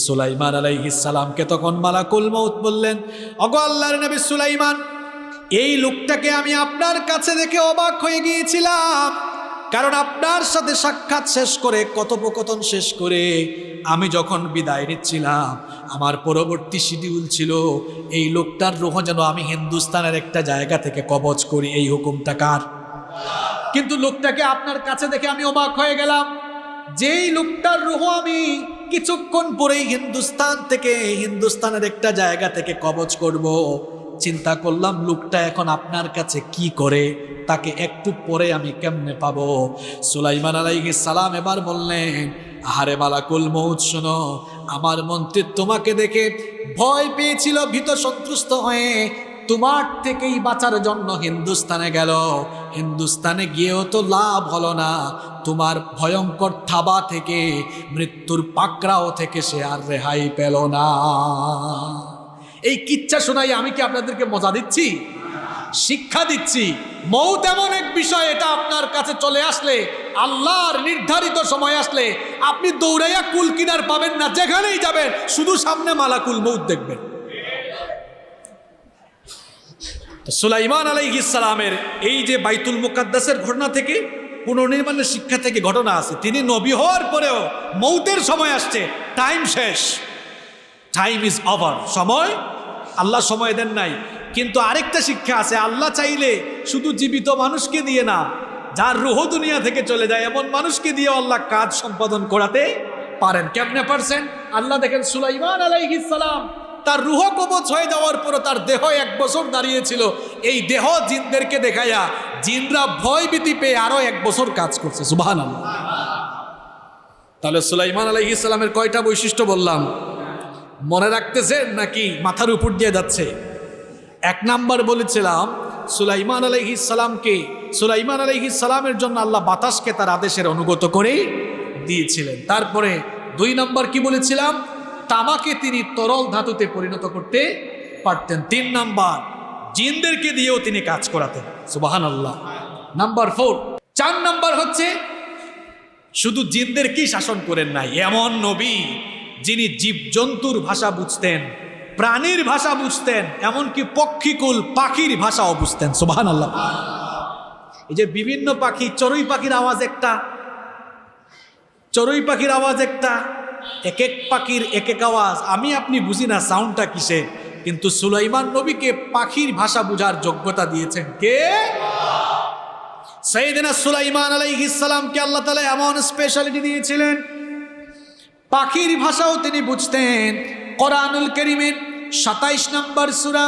সুলাইমান আলাইহিস সালামকে তখন মালাকুল মউত বললেন, ওগো আল্লাহর নবী সুলাইমান, এই লোকটাকে আমি আপনার কাছে দেখে অবাক হয়ে গিয়েছিলাম, কারণ আপনার সাথে সাক্ষাৎ শেষ করে, কথোপকথন শেষ করে আমি যখন বিদায় নিচ্ছিলাম, আমার পরবর্তী শিডিউল ছিল এই লোকটার রূহ যেন আমি হিন্দুস্তানের একটা জায়গা থেকে কবজ করি। এই হুকুমটা কার? কিন্তু লোকটাকে আপনার কাছে দেখে আমি অবাক হয়ে গেলাম, যেই লোকটার রূহ আমি কিছুক্ষণ পরেই হিন্দুস্তানের একটা জায়গা থেকে কবজ করব। চিন্তা করলাম লোকটা এখন আপনার কাছে কি করে, তাকে একটু পরে আমি কেমনে পাবো? সুলাইমান আলাইহিস সালাম এবার বললেন, আহারে মালাকুল মউত, শোনো, আমার মন্ত্রী তোমাকে দেখে ভয় পেয়েছিল, ভীত সন্ত্রস্ত হয়ে তোমার থেকেই বাঁচার জন্য হিন্দুস্তানে গেল। হিন্দুস্তানে গিয়েও তো লাভ হলো না, তোমার ভয়ঙ্কর থাবা থেকে, মৃত্যুর পাকড়াও থেকে সে আর রেহাই পেল না। এই কিচ্ছা শোনাই আমি কি আপনাদেরকে মজা দিচ্ছি? শিক্ষা দিচ্ছি। মউত এমন এক বিষয়, এটা আপনার কাছে চলে আসলে, আল্লাহর নির্ধারিত সময় আসলে আপনি দৌড়াইয়া কুল কিনার পাবেন না। যেখানেই যাবেন শুধু সামনে মালাকুল মউত দেখবেন। সুলাইমান আলাইহিস সালামের এই যে বাইতুল মুকাদ্দাসের ঘটনা থেকে, পুনর্নির্মাণের শিক্ষা থেকে ঘটনা আছে। তিনি নবী হওয়ার পরেও মউতের সময় আসছে, টাইম শেষ, টাইম ইজ ওভার, সময়, আল্লাহ সময় দেন নাই। কিন্তু আরেকটা শিক্ষা আছে, আল্লাহ চাইলে শুধু জীবিত মানুষকে দিয়ে না, যার রূহ দুনিয়া থেকে চলে যায় এমন মানুষকে দিয়ে আল্লাহ কাজ সম্পাদন করাতে পারেন। কেমনে পারছেন? আল্লাহ দেখেন, সুলাইমান আলাইহিস সালাম তার রূহ কবজ হয়ে যাওয়ার পর তার দেহ 1 বছর দাঁড়িয়েছিল। এই দেহ জিনদেরকে দেখাইয়া জিনরা ভয় ভীতি পেয়ে আরো 1 বছর কাজ করছে। সুবহানাল্লাহ। তাহলে সুলাইমান আলাইহিস সালামের কয়টা বৈশিষ্ট্য বললাম? মনে রাখতেছেন নাকি মাথার উপর দিয়ে যাচ্ছে? 1 নাম্বার বলেছিলাম, সুলাইমান আলাইহিস সালামের জন্য আল্লাহ বাতাসকে তার আদেশের অনুগত করে দিয়েছিলেন। তারপরে 2 নাম্বার কি বলেছিলাম? তামাকে তিনি তরল ধাতুতে পরিণত করতে পারতেন। 3 নাম্বার, জিনদেরকে দিয়েও তিনি কাজ করাতেন। সুবহানাল্লাহ। নাম্বার 4, 4 নাম্বার হচ্ছে শুধু জিনদেরকেই শাসন করেন নাই, এমন নবী যিনি জীবজন্তুর ভাষা বুঝতেন, প্রাণীর ভাষা বুঝতেন, এমনকি পক্ষীকুল পাখির ভাষাও বুঝতেন। সুবহানাল্লাহ। এই যে বিভিন্ন পাখি, চড়ুই পাখির আওয়াজ একটা, এক এক পাখির এক এক আওয়াজ, আমি আপনি বুঝি না সাউন্ডটা কিসে, কিন্তু সুলাইমান নবীকে পাখির ভাষা বুঝার যোগ্যতা দিয়েছেন কে? সাইয়েদনা সুলাইমান আলাইহিস সালামকে আল্লাহ তাআলা এমন স্পেশালিটি দিয়েছিলেন, পাখির ভাষাও তিনি বুঝতেন। কোরআনুল কারীমের 27 নম্বর সূরা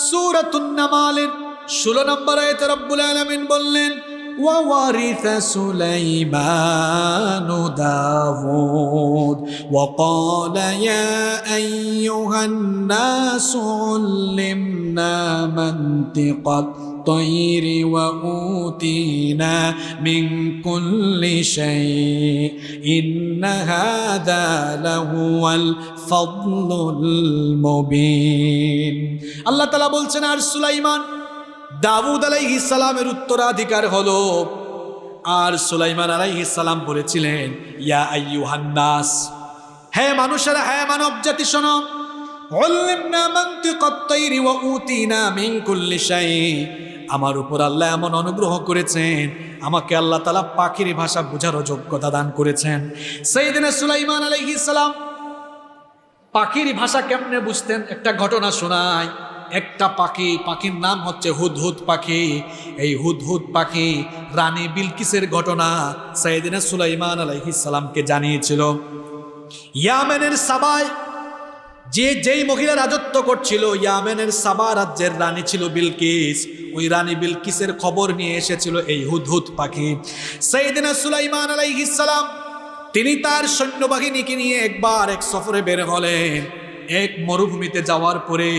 সূরাতুন নামালের 16 নম্বর আয়াতে রব্বুল আলামিন বললেন, وورث سليمان داود وقال يا أيها الناس علمنا منطق الطير وأوتينا من كل شيء إن هذا لهو الفضل المبين। আল্লাহ তাআলা বলছেন, আর সুলাইমান দাউদ আলাইহিস সালামের উত্তরাধিকার হলো। আর সুলাইমান আলাইহিস সালাম বলেছিলেন, ইয়া আইয়ুহান নাস, হে মানুষেরা, হে মানব জাতি শোনো, উল্লিমনা মানতিকাত তাইরি ওয়া উতিনা মিন কুল্লি শাই। আমার উপর আল্লাহ এমন অনুগ্রহ করেছেন, আমাকে আল্লাহ তাআলা পাখির ভাষা বোঝারও যোগ্যতা দান করেছেন। সাইয়েদনা সুলাইমান আলাইহিস সালাম পাখির ভাষা কেমনে বুঝতেন? একটা ঘটনা শোনায়। একটা পাখির নাম হচ্ছে হুদহুদ পাখি। এই হুদহুদ পাখি রানী বিলকিসের ঘটনা সাইয়েদনা সুলাইমান আলাইহিস সালামকে জানিয়েছিল। ইয়ামেনের সাবায় যেই মহিলা রাজত্ব করছিল, ইয়ামেনের সাবা রাজ্যের রানী ছিল বিলকিস। ওই রানী বিলকিসের খবর নিয়ে এসেছিল এই হুদহুদ পাখি। সাইয়েদনা সুলাইমান আলাইহিস সালাম তিনি তার সৈন্যবাহিনীকে নিয়ে একবার এক সফরে বের হলেন। এক মরুভূমিতে যাওয়ার পরে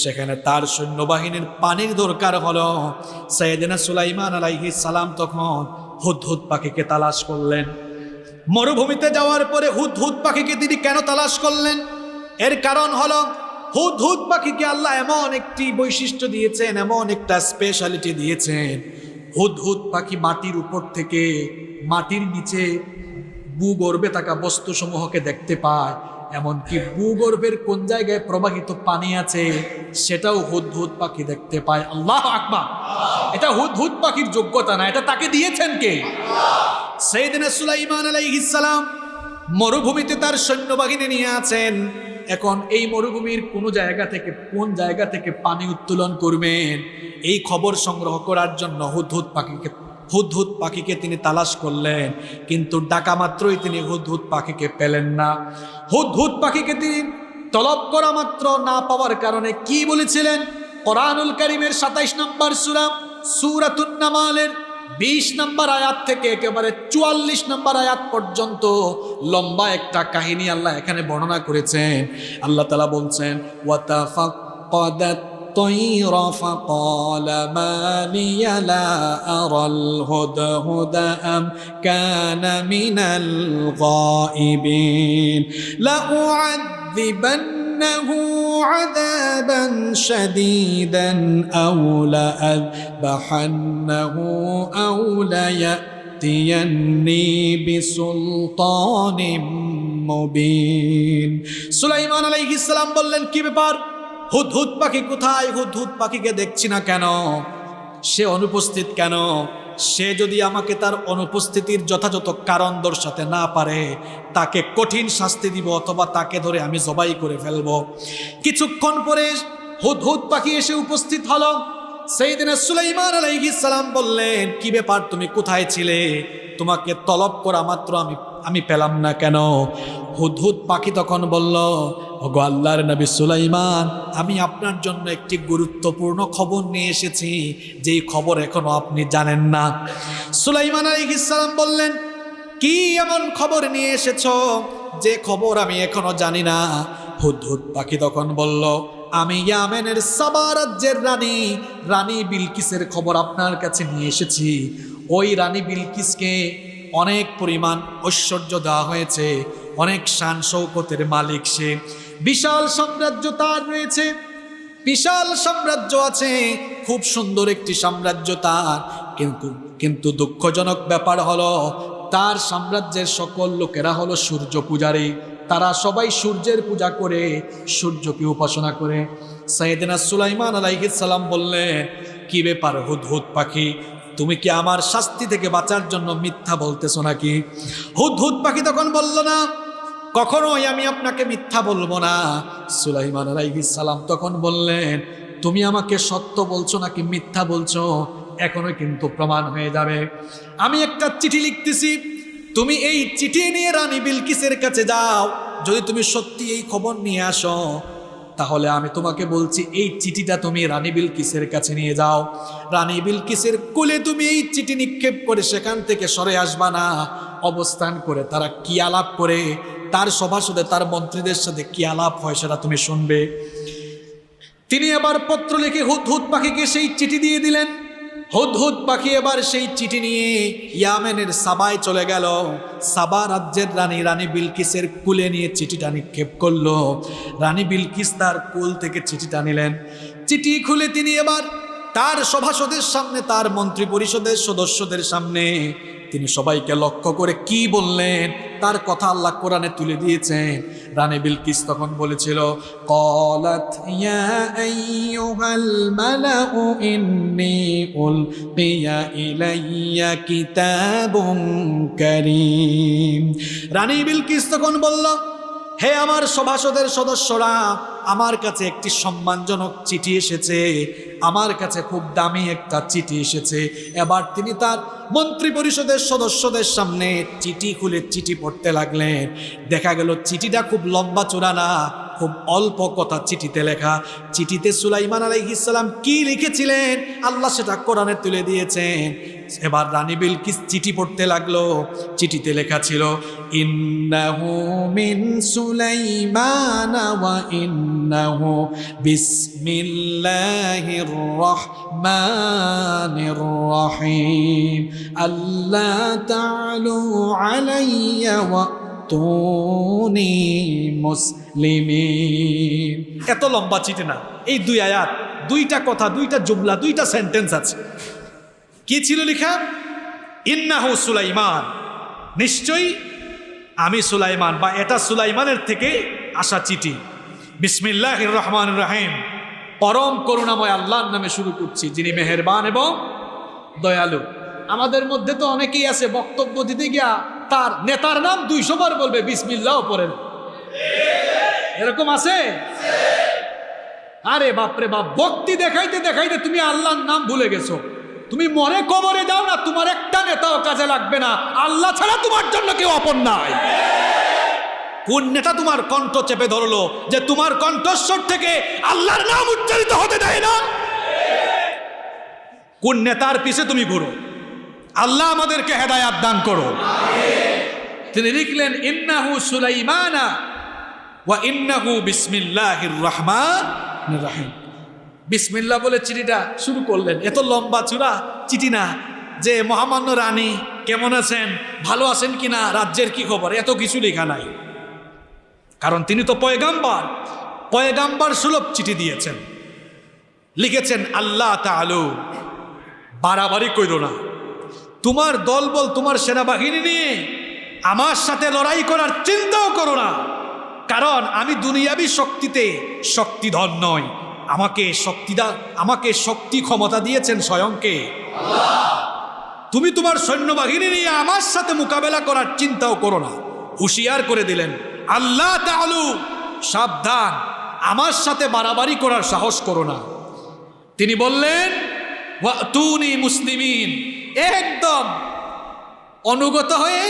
সেখানে তার সৈন্যবাহিনীর পানির দরকার হলো। সাইয়েদনা সুলাইমান আলাইহিস সালাম তখন হুদহুদ পাখিকে তালাশ করলেন। মরুভূমিতে যাওয়ার পরে হুদহুদ পাখিকে তিনি কেন তালাশ করলেন? এর কারণ হলো হুদহুদ পাখিকে আল্লাহ এমন একটি বৈশিষ্ট্য দিয়েছেন, এমন একটা স্পেশালিটি দিয়েছেন। হুদহুদ পাখি মাটির উপর থেকে মাটির নিচে ভূগর্ভে থাকা বস্তুসমূহকে দেখতে পায়। এমনকি ভূগর্ভের কোন জায়গায় প্রবাহিত পানি আছে সেটাও হুদহুদ পাখি দেখতে পায়। আল্লাহু আকবার! এটা হুদহুদ পাখির যোগ্যতা না, এটা তাকে দিয়েছেন কে? সাইয়েদনা সুলাইমান আলাইহিস সালাম মরুভূমিতে তার সৈন্যবাহিনী নিয়ে আছেন। এখন এই মরুভূমির কোন জায়গা থেকে পানি উত্তোলন করবেন, এই খবর সংগ্রহ করার জন্য হুদহুদ পাখিকে তিনি তালাশ করলেন। কিন্তু ডাকা মাত্রই তিনি হুদহুদ পাখিকে পেলেন না। হুদহুদ পাখিকে তিনি তলব করা মাত্র না পাওয়ার কারণে কি বলেছিলেন? কোরআনুল কারীমের 27 নম্বর সূরাতুন নামালের 20 নম্বর আয়াত থেকে একেবারে 44 নম্বর আয়াত পর্যন্ত লম্বা একটা কাহিনী আল্লাহ এখানে বর্ণনা করেছেন। আল্লাহ তাআলা বলছেন, ওয়াতাফাক্কাদাত الطير فقال ما لي لا أرى الهدهد أم كان من الغائبين لأعذبنه عذابا شديدا أو لأذبحنه أو ليأتيني بسلطان মুবিন। সুলাইমান আলাইহিস সালাম বললেন, কি ব্যাপার? হুদহুদ পাখি কোথায়? হুদহুদ পাখিকে দেখছি না কেন? সে অনুপস্থিত কেন? সে যদি আমাকে তার অনুপস্থিতির যথাযথ কারণ দর্শাতে না পারে, তাকে কঠিন শাস্তি দিব, অথবা তাকে ধরে আমি জবাই করে ফেলব। কিছুক্ষণ পরে হুদহুদ পাখি এসে উপস্থিত হলো। সাইয়েদনা সুলাইমান আলাইহিস সালাম বললেন, কি ব্যাপার, তুমি কোথায় ছিলে? তোমাকে তলব করা মাত্র আমি পেলাম না কেন? হুদহুদ পাখি তখন বলল, ওগো আল্লাহর নবী সুলাইমান, আমি আপনার জন্য একটি গুরুত্বপূর্ণ খবর নিয়ে এসেছি, যেই খবর এখনো আপনি জানেন না। সুলাইমান আলাইহিস সালাম বললেন, কি এমন খবর নিয়ে এসেছো যে খবর আমি এখনো জানি না? হুদহুদ পাখি তখন বলল, আমি ইয়ামেনের সাবা রাজ্যের রানী বিলকিসের খবর আপনার কাছে নিয়ে এসেছি। ওই রানী বিলকিসকে অনেক পরিমাণ ঐশ্বর্য দেওয়া হয়েছে, অনেক শান শৌকতের মালিক সে। বিশাল সাম্রাজ্য তার রয়েছে, বিশাল সাম্রাজ্য আছে, খুব সুন্দর একটি সাম্রাজ্য তার। কিন্তু দুঃখজনক ব্যাপার হলো, তার সাম্রাজ্যের সকল লোকেরা হলো সূর্য পূজারী। তারা সবাই সূর্যের পূজা করে, সূর্যকে উপাসনা করে। সাইয়েদনা সুলাইমান আলাইহিস সালাম বললেন, কি ব্যাপার হুদহুদ পাখি, তুমি কি আমার শাস্তি থেকে বাঁচার জন্য মিথ্যা বলতেছো নাকি? হুদহুদ পাখি তখন বলল, না, কখনোই আমি আপনাকে মিথ্যা বলবো না। সুলাইমান আলাইহিস সালাম তখন বললেন, তুমি আমাকে সত্য বলছো নাকি মিথ্যা বলছো এখনো কিন্তু প্রমাণ হয়ে যাবে। আমি একটা চিঠি লিখতেছি, তুমি এই চিঠি নিয়ে রানী বিলকিসের কাছে যাও। যদি তুমি সত্যি এই খবর নিয়ে আসো, তাহলে আমি তোমাকে বলছি, এই চিঠিটা তুমি রানী বিলকিসের কাছে নিয়ে যাও। রানী বিলকিসের কোলে তুমি এই চিঠি নিক্ষেপ করে সেখান থেকে সরে আসবা না। অবস্থান করে তারা কি আলাপ করে, তার সভাসদে তার মন্ত্রীদের সাথে কি আলাপ হয় সেটা তুমি শুনবে। তিনি আবার পত্র লিখে হুদহুদ পাখিকে সেই চিঠি দিয়ে দিলেন। হুদহুদ পাখি এবার সেই চিঠি নিয়ে ইয়ামেনের সাবায় চলে গেল। সাবা রাজ্যের রানী বিলকিসের কুলে নিয়ে চিঠিটা নিক্ষেপ করলো। রানী বিলকিস তার কুল থেকে চিঠিটা নিলেন। চিঠি খুলে তিনি এবার তার সভাসদের সামনে, তার মন্ত্রী পরিষদের সদস্যদের সামনে তিনি সবাইকে লক্ষ্য করে কি বললেন তার কথা আল্লাহ কোরআনে তুলে দিয়েছেন। রানী বিলকিস তখন বলেছিল, ক্বালাত ইয়া আইয়ুহাল মালাউ ইন্নী উলকিয়া ইলাইয়া কিতাবুন কারীম। রানী বিলকিস তখন বলল, হে আমার সভাসদের সদস্যরা, আমার কাছে একটি সম্মানজনক চিঠি এসেছে, আমার কাছে খুব দামি একটা চিঠি এসেছে। এবার তিনি তার মন্ত্রী পরিষদের সদস্যদের সামনে চিঠি খুলে চিঠি পড়তে লাগলেন। দেখা গেল চিঠিটা খুব লম্বা চূড়া না, খুব অল্প কথা চিঠিতে লেখা। চিঠিতে সুলাইমান আলাইহিস সালাম কি লিখেছিলেন আল্লাহ সেটা কোরআনে তুলে দিয়েছেন। এবার রানী বিলকিস চিঠি পড়তে লাগলো। চিঠিতে লেখা ছিল, ইন্নাহু মিন সুলাইমান ওয়া ইন্নাহু বিসমিল্লাহির রহমানির রহিম আল্লা তা'লু আলাইয়া ওয়া তুনি মুসলিমিন। এত লম্বা চিঠি না, এই 2 আয়াত, 2টা কথা, 2টা জুমলা, 2টা সেন্টেন্স আছে। কি ছিল লেখা? ইন্নাহু সুলাইমান, নিশ্চয়ই আমি সুলাইমান, বা এটা সুলাইমানের থেকে আসা চিঠি। বিসমিল্লাহির রহমানির রহিম, পরম করুণাময় আল্লাহর নামে শুরু করছি, যিনি মেহেরবান এবং দয়ালু। আমাদের মধ্যে তো অনেকেই আছে বক্তব্য দিতে গিয়া তার নেতার নাম 200 বার বলবে, বিসমিল্লাহ পড়েন। এরকম আছে? আরে বাপরে বাপ, ভক্তি দেখাইতে দেখাইতে তুমি আল্লাহর নাম ভুলে গেছো। তুমি মরে কবরে যাও না, তোমার একটা নেতাও কাজে লাগবে না। আল্লাহ ছাড়া তোমার জন্য কেউ আপন নাই। কোন নেতা তোমার কণ্ঠ চেপে ধরলো যে তোমার কণ্ঠস্বর থেকে আল্লাহর নাম উচ্চারিত হতে দেয় না? কোন নেতার পিছে তুমি ঘুরো? আল্লাহ আমাদেরকে হেদায়াত দান করো। তিনি লিখলেন, ইন্নাহু সুলাইমানা ওয়া ইন্নাহু বিসমিল্লাহির রহমানির রহিম। বিসমিল্লাহ বলে চিঠিটা শুরু করলেন। এত লম্বা চূড়া চিঠি না যে মহামান্য রানী কেমন আছেন, ভালো আছেন কিনা, রাজ্যের কি খবর, এত কিছু লেখা নাই। কারণ তিনি তো পয়গাম্বার, পয়গাম্বার সুলভ চিঠি দিয়েছেন। লিখেছেন, আল্লাহ তাআলু, বাড়াবাড়ি কইরো না, তোমার দলবল, তোমার সেনাবাহিনী নিয়ে আমার সাথে লড়াই করার চিন্তাও করো না। কারণ আমি দুনিয়াবী শক্তিতে শক্তিধর নই। আমাকে শক্তি ক্ষমতা দিয়েছেন স্বয়ংকে আল্লাহ। তুমি তোমার সৈন্যবাহিনী নিয়ে আমার সাথে মোকাবেলা করার চিন্তাও করো না। হুঁশিয়ার করে দিলেন, আল্লাহ তাআলু, সাবধান, আমার সাথে বাড়াবাড়ি করার সাহস করো না। তিনি বললেন, ওয়াতুনি মুসলিমিন, একদম অনুগত হয়ে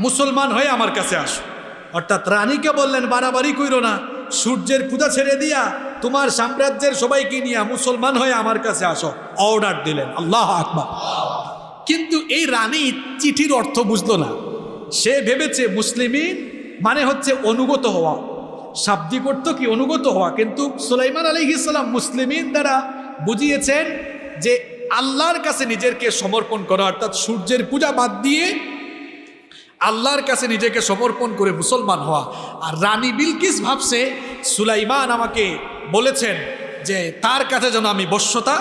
মুসলমান হয়ে আমার কাছে আসো। অর্থাৎ রানীকে বললেন, বাড়াবাড়ি কইরো না, সূর্যের পূজা ছেড়ে দিয়া তোমার সাম্রাজ্যের সবাইকে নিয়ে মুসলমান হয়ে আমার কাছে আসো, অর্ডার দিলেন। আল্লাহ আকবার। কিন্তু এই রানী চিঠির অর্থ বুঝলো না। সে ভেবেছে মুসলিমিন মানে হচ্ছে অনুগত হওয়া, শাব্দিক অর্থ কি অনুগত হওয়া। কিন্তু সুলাইমান আলাইহিস সালাম মুসলিমিন দ্বারা বুঝিয়েছেন যে আল্লাহর কাছে নিজেকে সমর্পণ করা, অর্থাৎ সূর্যের পূজা বাদ দিয়ে আল্লাহর কাছে নিজেকে সমর্পণ করে মুসলমান হওয়া। আর রানী বিলকিস ভাবছে সুলাইমান আমাকে বলেছেন যে তার কাছে যেন আমি বশ্যতা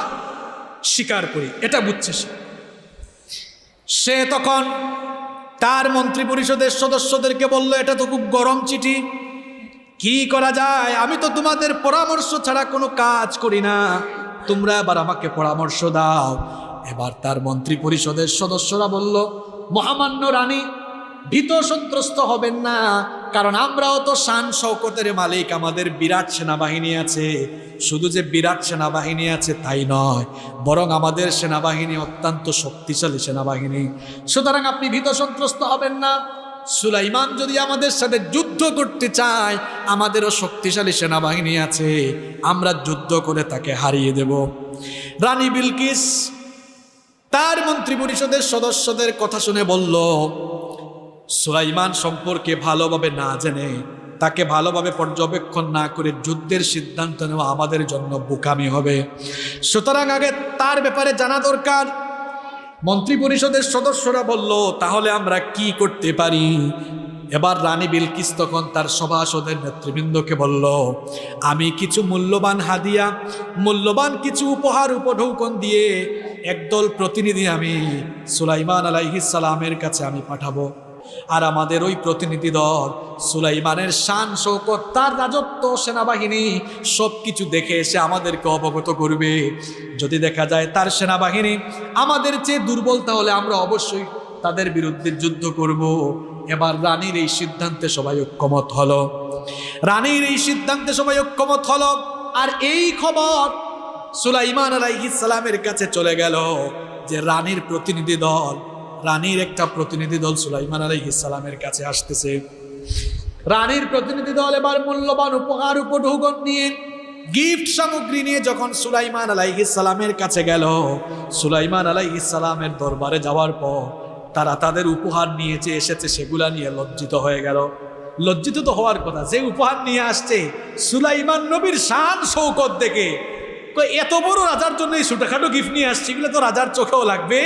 স্বীকার করি, এটা বুঝছে সে। তখন তার মন্ত্রী পরিষদের সদস্যদেরকে বলল, এটা তো খুব গরম চিঠি, কি করা যায়? আমি তো তোমাদের পরামর্শ ছাড়া কোনো কাজ করি না, তোমরা এবার আমাকে পরামর্শ দাও। এবার তার মন্ত্রী পরিষদের সদস্যরা বলল, মহামান্য রানী, ভীত সন্ত্রস্ত হবেন না, কারণ আমরাও তো শান শৌকতের মালিক, আমাদের বিরাট সেনাবাহিনী আছে। শুধু যে বিরাট সেনাবাহিনী আছে তাই নয়, বরং আমাদের সেনাবাহিনী অত্যন্ত শক্তিশালী সেনাবাহিনী। সুতরাং আপনি ভীত সন্ত্রস্ত হবেন না। সুলাইমান যদি আমাদের সাথে যুদ্ধ করতে চায়, আমাদেরও শক্তিশালী সেনাবাহিনী আছে, আমরা যুদ্ধ করে তাকে হারিয়ে দেব। রানী বিলকিস তার মন্ত্রী পরিষদের সদস্যদের কথা শুনে বলল, সুলাইমান সম্পর্কে ভালোভাবে না জেনে, তাকে ভালোভাবে পর্যবেক্ষণ না করে যুদ্ধের সিদ্ধান্ত নেওয়া আমাদের জন্য বোকামি হবে। সুতরাং আগে তার ব্যাপারে জানা দরকার। মন্ত্রী পরিষদের সদস্যরা বলল, তাহলে আমরা কি করতে পারি? এবার রানী বিলকিস তখন তার সভাসদের নেতৃবৃন্দকে বলল, আমি কিছু মূল্যবান হাদিয়া, মূল্যবান কিছু উপহার উপঢৌকন দিয়ে একদল প্রতিনিধি আমি সুলাইমান আলাইহিস সালামের কাছে আমি পাঠাবো, আর আমাদের ওই প্রতিনিধি দল সুলাইমানের শান শৌকত, তার রাজত্ব, সেনাবাহিনী সবকিছু দেখে এসে আমাদেরকে অবগত করবে। যদি দেখা যায় তার সেনাবাহিনী আমাদের চেয়ে দুর্বল, তাহলে আমরা অবশ্যই তাদের বিরুদ্ধে যুদ্ধ করব। এবার রানীর এই সিদ্ধান্তে সবাই ঐক্যমত হলো, রানীর এই সিদ্ধান্তে সবাই ঐক্যমত হলো। আর এই খবর সুলাইমান আলাইহিস সালামের কাছে চলে গেল যে রানীর প্রতিনিধি দল, রানীর একটা প্রতিনিধি দল সুলাইমান আলাইহিস সালামের কাছে আসতেছে। রানীর প্রতিনিধি দল এবার মূল্যবান উপহার উপঢৌকন নিয়ে, গিফট সামগ্রী নিয়ে যখন সুলাইমান আলাইহিস সালামের কাছে গেল, সুলাইমান আলাইহিস সালামের দরবারে যাওয়ার পর তারা তাদের উপহার নিয়েছে এসেছে, সেগুলা নিয়ে লজ্জিত হয়ে গেল। লজ্জিত তো হওয়ার কথা, যে উপহার নিয়ে আসছে সুলাইমান নবীর শান শৌকত দেখে, এত বড় রাজার জন্য এই ছোটখাটো গিফট নিয়ে আসছে, এগুলো তো রাজার চোখেও লাগবে।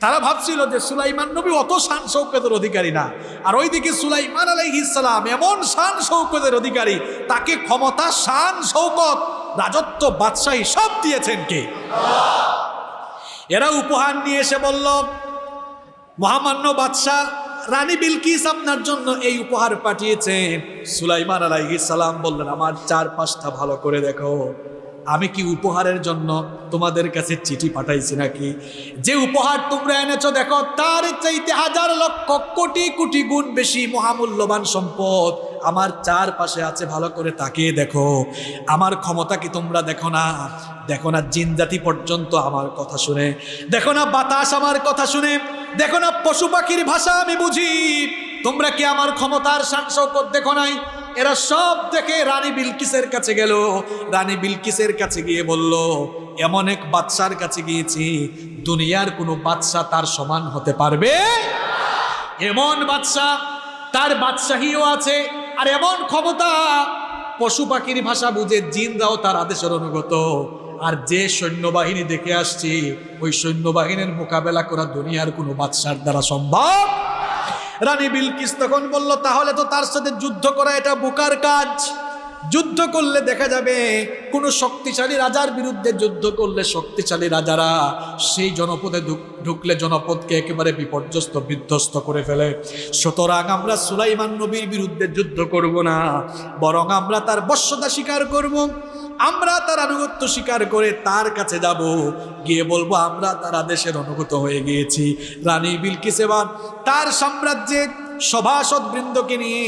তারা ভাবছিল যে সুলাইমান নবী অত শান শৌকতের অধিকারী না, আর ওইদিকে সুলাইমান আলাইহিস সালাম এমন শান শৌকতের অধিকারী, তাকে ক্ষমতা, শান শৌকত, রাজত্ব, বাদশাহী সব দিয়েছেন কে? এরা উপহার নিয়ে এসে বলল, মহামান্য বাদশাহ রানী বিলকিস আপনার জন্য এই উপহার পাঠিয়েছেন। সুলাইমান আলাইহিস সালাম বললেন, আমার চারপাশটা ভালো করে দেখো, আমি কি উপহারের জন্য তোমাদের কাছে চিঠি পাঠাইছি নাকি? যে উপহার তোমরা এনেছো দেখো, তার চাইতে হাজার লক্ষ কোটি কোটি গুণ বেশি মহামূল্যবান সম্পদ আমার চারপাশে আছে। ভালো করে তাকিয়ে দেখো, আমার ক্ষমতা কি তোমরা দেখো না? দেখো না জিন জাতি পর্যন্ত আমার কথা শুনে, দেখো না বাতাস আমার কথা শুনে, দেখো না পশু পাখির ভাষা আমি বুঝি, তোমরা কি আমার ক্ষমতার শান শৌকত দেখো নাই? এরা সব দেখে রানী বিলকিসের কাছে গেল। রানী বিলকিসের কাছে গিয়ে বলল, এমন এক বাদশার কাছে গিয়েছি, দুনিয়ার কোনো বাদশা তার সমান হতে পারবে? এমন বাদশা, তার বাদশাহীও আছে, আর এমন ক্ষমতা, পশু পাখির ভাষা বুঝে, জিনরাও তার আদেশের অনুগত। আর যে সৈন্যবাহিনী দেখে আসছি, ওই সৈন্যবাহিনীর মোকাবেলা করা দুনিয়ার কোনো বাদশার দ্বারা সম্ভব। রানী বিলকিস তখন বলল, তাহলে তো তার সাথে যুদ্ধ করা এটা বোকার কাজ। যুদ্ধ করলে দেখা যাবে কোনো শক্তিশালী রাজার বিরুদ্ধে যুদ্ধ করলে শক্তিশালী রাজারা সেই জনপদে ঢুকলে জনপদকে একেবারে বিপর্যস্ত, বিধ্বস্ত করে ফেলে। সুতরাং আমরা সুলাইমান নবীর বিরুদ্ধে যুদ্ধ করব না, বরং আমরা তার বশ্যতা স্বীকার করব, আমরা তার আনুগত্য স্বীকার করে তার কাছে যাব, গিয়ে বলবো আমরা তার আদেশের অনুগত হয়ে গিয়েছি। রানী বিলকিস এবার তার সাম্রাজ্যে সভাসদ বৃন্দকে নিয়ে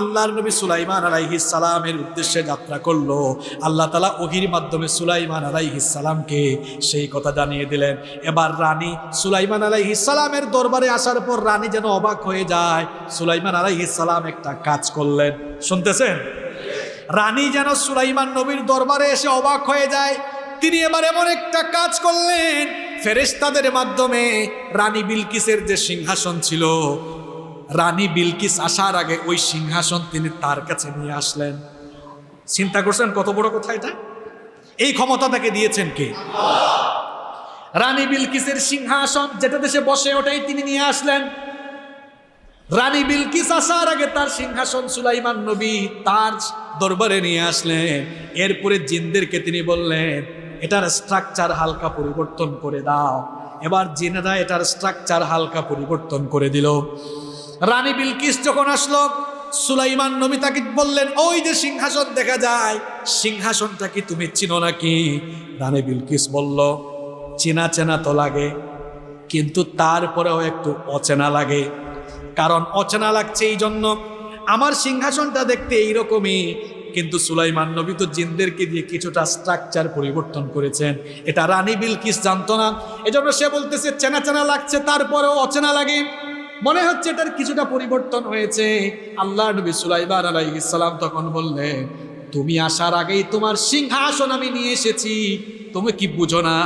আল্লাহর নবী সুলাইমান আলাইহিস সালামের উদ্দেশ্যে যাত্রা করলো। আল্লাহ তাআলা ওহীর মাধ্যমে সুলাইমান আলাইহিস সালামকে সেই কথা জানিয়ে দিলেন। এবার রানী সুলাইমান আলাইহিস সালামের দরবারে আসার পর রানী যেন অবাক হয়ে যায়। সুলাইমান আলাইহিস সালাম একটা কাজ করলেন, শুনতেছেন? রানী যেন সুলাইমান নবীর দরবারে এসে অবাক হয়ে যায়। তিনি এবার এমন একটা কাজ করলেন, ফেরেশতাদের মাধ্যমে রানী বিলকিসের যে সিংহাসন ছিল, রানী বিলকিস আসার আগে ওই সিংহাসন তিনি তার কাছে নিয়ে আসলেন। চিন্তা করছেন কত বড় কথা এটা? এই ক্ষমতা তাকে দিয়েছেন কে? রানী বিলকিসের সিংহাসন যেটা দেশে বসে, ওটাই তিনি নিয়ে আসলেন। রানী বিলকিস আসার আগে তার সিংহাসন সুলাইমান নবী তার দরবারে নিয়ে আসলেন। এরপরে জিনদেরকে তিনি বললেন, এটার স্ট্রাকচার হালকা পরিবর্তন করে দাও। এবার জিনেরা এটার স্ট্রাকচার হালকা পরিবর্তন করে দিল। রানী বিলকিস যখন আসলো, সুলাইমান নবী তাকে বললেন, ওই যে সিংহাসন দেখা যায়, সিংহাসনটা কি তুমি চিনো নাকি? রানী বিলকিস বলল, চেনা চেনা তো লাগে, কিন্তু তারপরেও একটু অচেনা লাগে। কারণ অচেনা লাগছে এই জন্য, আমার সিংহাসনটা দেখতে এইরকমই, কিন্তু সুলাইমান নবী তো জিনদেরকে দিয়ে কিছুটা স্ট্রাকচার পরিবর্তন করেছেন, এটা রানী বিলকিস জানতো না। এজন্য সে বলতেছে চেনা চেনা লাগছে, তারপরেও অচেনা লাগে, মনে হচ্ছে এটার কিছুটা পরিবর্তন হয়েছে। আল্লাহ নবী সুলাইমান আলাইহিস সালাম তখন বললেন, তুমি আসার আগেই তোমার সিংহাসন আমি নিয়ে এসেছি, তুমি কি বুঝো না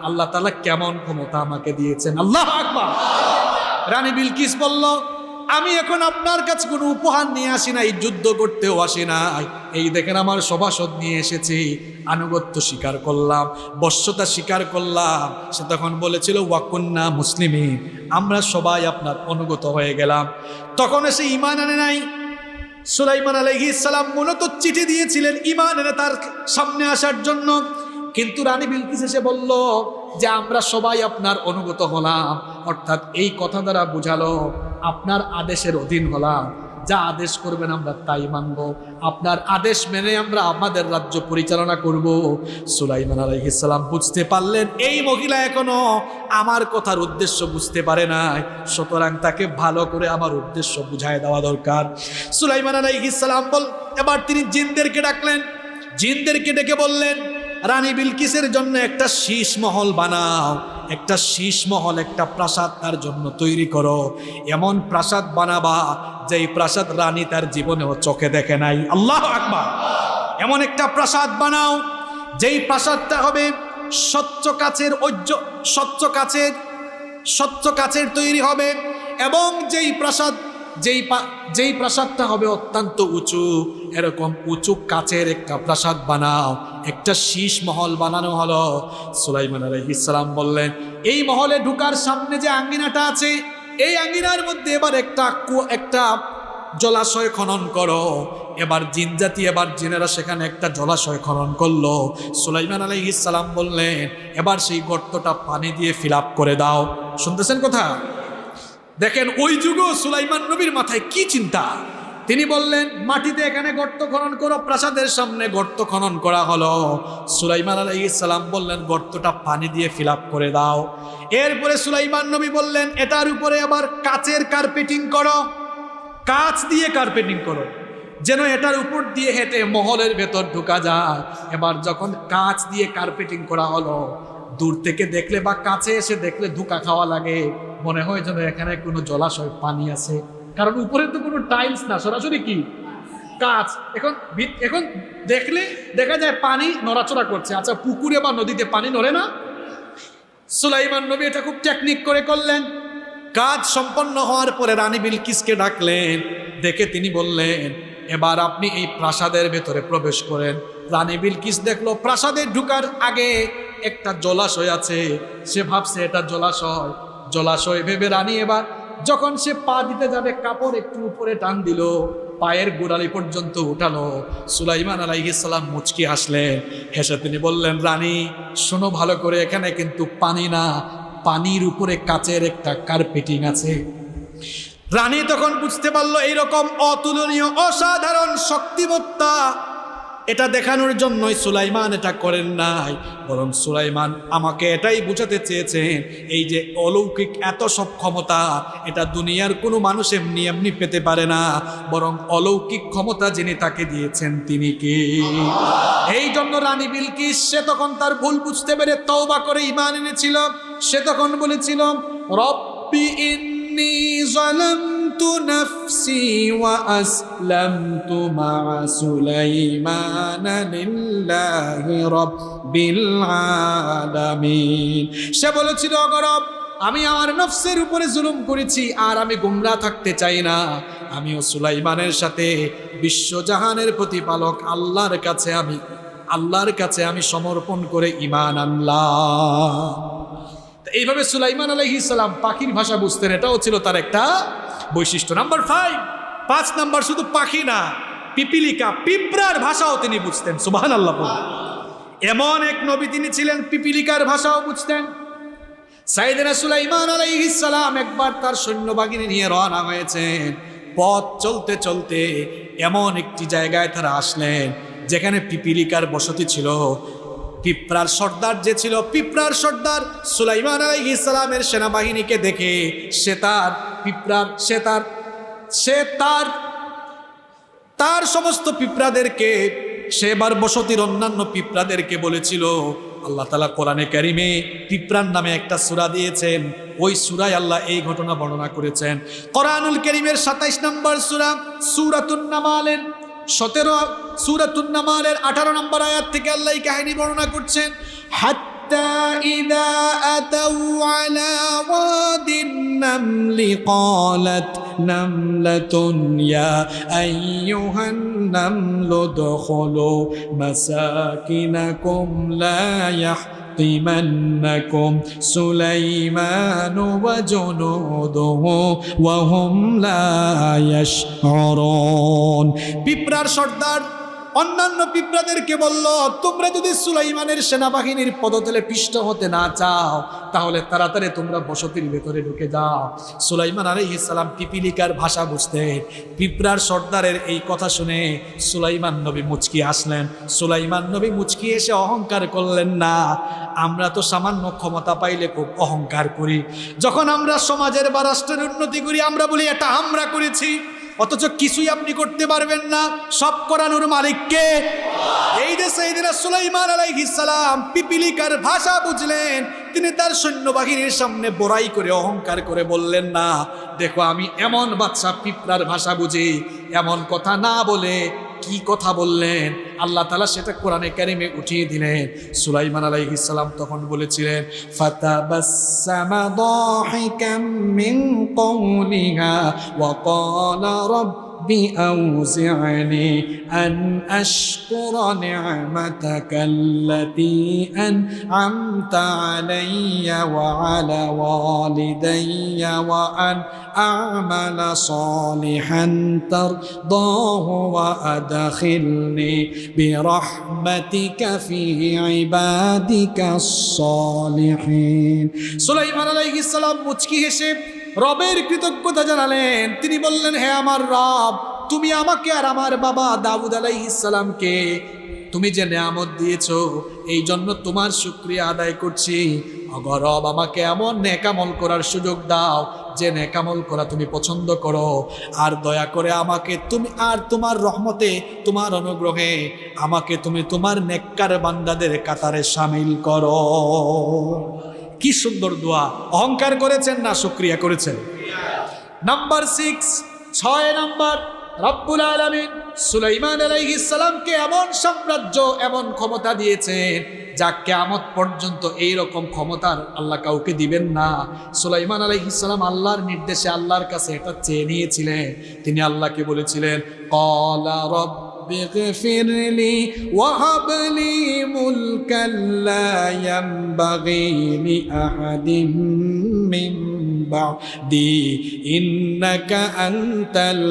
আল্লাহ তাআলা কেমন ক্ষমতা আমাকে দিয়েছেন? আল্লাহু আকবার। রানী বিলকিস বলল, আমি এখন আপনার কাছে কোনো উপহার নিয়ে আসি নাই, যুদ্ধ করতেও আসি নাই, এই দেখেন আমার সভাসদ নিয়ে এসেছি, আনুগত্য স্বীকার করলাম, বশ্যতা স্বীকার করলাম। সে তখন বলেছিল, ওয়াকুন্না মুসলিমিন, আমরা সবাই আপনার অনুগত হয়ে গেলাম। তখন সে ঈমান আনে নাই। সুলাইমান আলাইহিস সালাম মূলত চিঠি দিয়েছিলেন ঈমান এনে তার সামনে আসার জন্য, কিন্তু রানী বিলকিস এসে বলল যে আমরা সবাই আপনার অনুগত হলাম, অর্থাৎ এই কথা দ্বারা বুঝালো আপনার আদেশের অধীন হলাম, যা আদেশ করবেন আমরা তাই মানব, আপনার আদেশ মেনে আমরা আমাদের রাজ্য পরিচালনা করব। সুলাইমান আলাইহিস সালাম বুঝতে পারলেন এই মহিলা এখনো আমার কথার উদ্দেশ্য বুঝতে পারে নাই, সুতরাং তাকে ভালো করে আমার উদ্দেশ্য বুঝায় দেওয়া দরকার। সুলাইমান আলাইহিস সালাম এবার তিনি জিনদেরকে ডাকলেন, জিনদেরকে ডেকে বললেন রানী বিলকিসের জন্য একটা শীষ মহল বানাও, একটা শীষ মহল, একটা প্রাসাদ তার জন্য তৈরি করো, এমন প্রাসাদ বানাবা যেই প্রাসাদ রানী তার জীবনেও চোখে দেখে নাই। আল্লাহু আকবার। এমন একটা প্রাসাদ বানাও যেই প্রাসাদটা হবে স্বচ্ছ কাচের, স্বচ্ছ কাচের তৈরি হবে, এবং যেই প্রাসাদটা হবে অত্যন্ত উঁচু, এরকম উঁচু কাচের একটা প্রাসাদ বানাও। একটা শীষ মহল বানানো হলো। সুলাইমান আলাইহিস সালাম বললেন এই মহলে ঢুকার সামনে যে আঙ্গিনাটা আছে, এই আঙ্গিনার মধ্যে এবার একটা জলাশয় খনন করো। এবার জিনেরা সেখানে একটা জলাশয় খনন করলো। সুলাইমান আলাইহিস সালাম বললেন এবার সেই গর্তটা পানি দিয়ে ফিল আপ করে দাও। শুনতেছেন কথা? দেখেন ওই যুগও সুলাইমান নবীর মাথায় কি চিন্তা। তিনি বললেন মাটিতে এখানে গর্ত খনন করো, প্রাসাদের সামনে গর্ত খনন করা হলো। সুলাইমান আলাইহিস সালাম বললেন গর্তটা পানি দিয়ে ফিল আপ করে দাও। এরপরে সুলাইমান নবী বললেন এটার উপরে আবার কাচের কার্পেটিং করো, কাচ দিয়ে কার্পেটিং করো, যেন এটার উপর দিয়ে হেঁটে মহলের ভেতর ঢোকা যায়। এবার যখন কাচ দিয়ে কার্পেটিং করা হলো, দূর থেকে দেখলে বা কাছে এসে দেখলে ধোঁকা খাওয়া লাগে, মনে হয় যেন এখানে কোনো জলাশয় পানি আছে, কারণ উপরে তো কোনো টাইলস না, সরাসরি কি কাচ। এখন দেখলে দেখা যায় পানি নড়াচড়া করছে। আচ্ছা পুকুরে বা নদীতে পানি নড়ে না? সুলাইমান নবী এটা খুব টেকনিক করে করলেন। কাজ সম্পন্ন হওয়ার পরে রানী বিলকিসকে ডাকলেন, দেখে তিনি বললেন এবার আপনি এই প্রাসাদের ভেতরে প্রবেশ করেন। রানী বিলকিস দেখলো প্রাসাদে ঢুকার আগে একটা জলাশয় আছে। সে ভাবছে এটা জলাশয় ভেবে রানী এবার যখন সে পা দিতে যাবে কাপড় একটু উপরে টান দিল, পায়ের গোড়ালি পর্যন্ত উঠালো। সুলাইমান আলাইহিস সালাম মুচকি হাসলেন, হেসে তিনি বললেন রানী শোনো ভালো করে, এখানে কিন্তু পানি না, পানির উপরে কাচের একটা কার্পেটিং আছে। রানী তখন বুঝতে পারলো এইরকম অতুলনীয় অসাধারণ শক্তিমত্তা এটা দেখানোর জন্যই সুলাইমান এটা করেন নাই, বরং সুলাইমান আমাকে এটাই বুঝাতে চেয়েছেন এই যে অলৌকিক এত সব ক্ষমতা এটা দুনিয়ার কোনো মানুষ এমনি এমনি পেতে পারে না, বরং অলৌকিক ক্ষমতা যিনি তাকে দিয়েছেন তিনি কে? এই জন্য রানী বিলকিস সে তখন তার ভুল বুঝতে পেরে তওবা করে ঈমান এনেছিল। সে তখন বলেছিল রব্বি ইন্নী যালামতু নাফসি ওয়া আসলামতু মা সুলাইমানা লিল্লাহি রাব্বিল আলামিন। সে বলেছিল অগরব আমি আমার নফসের উপরে জুলুম করেছি, আর আমি গোমরা থাকতে চাই না। আমিও সুলাইমানের সাথে বিশ্বজাহানের প্রতিপালক আল্লাহর কাছে আমি সমর্পণ করে ঈমান আনলাম। এইভাবে সুলাইমান আলাইহিস সালাম পাখির ভাষা বুঝতেন, এটাও ছিল তার একটা বৈশিষ্ট্য। নাম্বার 5 নাম্বার শুধু পাখি না, পিপিলিকা পিঁপড়ার ভাষাও তিনি বুঝতেন। সুবহানাল্লাহ। এমন এক নবী তিনি ছিলেন পিপিলিকার ভাষাও বুঝতেন। সাইয়েদনা সুলাইমান আলাইহিস সালাম একবার তার সৈন্যবাহিনী নিয়ে রওনা হয়েছেন। পথ চলতে চলতে এমন একটি জায়গায় তারা আসলেন যেখানে পিপিলিকার বসতি ছিল। পিঁপড়ার সর্দার যে ছিল, পিঁপড়ার সর্দার সুলাইমান আলাইহিস সালামের সেনাবাহিনীকে দেখে তার সমস্ত পিঁপড়াদেরকে সেবার বসতির অন্যান্য পিঁপড়াদেরকে বলেছিল। আল্লাহ তাআলা কোরআনে কারিমে পিঁপড়ার নামে একটা সূরা দিয়েছেন, ওই সূরায় আল্লাহ এই ঘটনা বর্ণনা করেছেন। কোরআনুল কারিমের 27 নম্বর সূরা সূরাতুন নামালের 18 নম্বর আয়াত থেকে আল্লাহ এই কাহিনী বর্ণনা করছেন। হাত্তা ইযা আতাউ আলা ওয়াদিন নামলি ক্বালাত নামলাতুন ইয়া আইয়ুহান নামলু দুখুলু মাসাকিনাকুম লা يحطمنكم سليمان وجنوده وهم لا يشعرون। পিঁপড়ার সর্দার অন্যান্য পিঁপড়াদেরকে বলল, তোমরা যদি সুলাইমানের সেনাবাহিনীর পদতলে পিষ্ট হতে না চাও তাহলে তাড়াতাড়ি তোমরা বসতির ভেতরে ঢুকে যাও। সুলাইমান আলাইহিস সালাম পিপিলিকার ভাষা বুঝতেন। পিঁপড়ার সর্দারের এই কথা শুনে সুলাইমান নবী মুচকি আসলেন। সুলাইমান নবী মুচকি এসে অহংকার করলেন না। আমরা তো সামান্য ক্ষমতা পাইলে খুব অহংকার করি। যখন আমরা সমাজের বা রাষ্ট্রের উন্নতি করি আমরা বলি এটা আমরা করেছি, অথচ কিছুই আপনি করতে পারবেন না, সব করানোর মালিক কে? এই যে সাইয়েদনা সুলাইমান আলাইহিস সালাম পিপিলিকার ভাষা বুঝলেন, তিনি তার সৈন্যবাহিনীর সামনে বড়াই করে অহংকার করে বললেন না, দেখো আমি এমন বাদশা, পিঁপড়ার ভাষা বুঝি। এমন কথা না বলে কি কথা বললেন, আল্লাহ তাআলা সেটা কোরআনে কারিমে উঠিয়ে দিলেন। সুলাইমান আলাইহিস সালাম তখন বলেছিলেন, ফাতাবাসসামা দাহিকাম মিন কওলিহা ওয়া ক্বালা রাব্বি আউজি'নি আন আশকুরা নি'মাতাকাল্লাতী আন'আমতা আলাইয়া ওয়া আলা ওয়ালিদাইয়া ওয়া আন আ'মালা সালিহান তারদাহু ওয়া আদখিলনি বিরহমাতিকা ফি ইবাদিকাস সালিহিন। সুলাইমান আলাইহিস সালাম মুচকি হেসে রবের কৃতজ্ঞতা জানালেন। তিনি বললেন, হে আমার রব, তুমি আমাকে আর আমার বাবা দাউদ আলাইহিস সালামকে তুমি যে নেয়ামত দিয়েছো এই জন্য তোমার শুকরিয়া আদায় করছি। ওগো রব, আমাকে এমন নেকামল করার সুযোগ দাও যে নেকামল করা তুমি পছন্দ করো, আর দয়া করে আমাকে তুমি আর তোমার রহমতে, তোমার অনুগ্রহে আমাকে তুমি তোমার নেককার বান্দাদের কাতারে শামিল করো। কি সুন্দর দোয়া! অহংকার করেছেন না শুকরিয়া করেছেন? নাম্বার 6, 6 নাম্বার, রব্বুল আলামিন সুলাইমান আলাইহিস সালামকে এমন সাম্রাজ্য, এমন ক্ষমতা দিয়েছেন যা কিয়ামত পর্যন্ত এই রকম ক্ষমতার আল্লাহ কাউকে দিবেন না। সুলাইমান আলাইহিস সালাম আল্লাহর নির্দেশে আল্লাহর কাছে এটা চেয়ে নিয়েছিলেন। তিনি আল্লাহকে বলেছিলেন, ক্বালা রাব্বিগফিরলি ওয়া হাবলি মুলকান লা ইয়ানবাগি লিআহাদিন মিন বা'দি ইন্নাকা আনতাল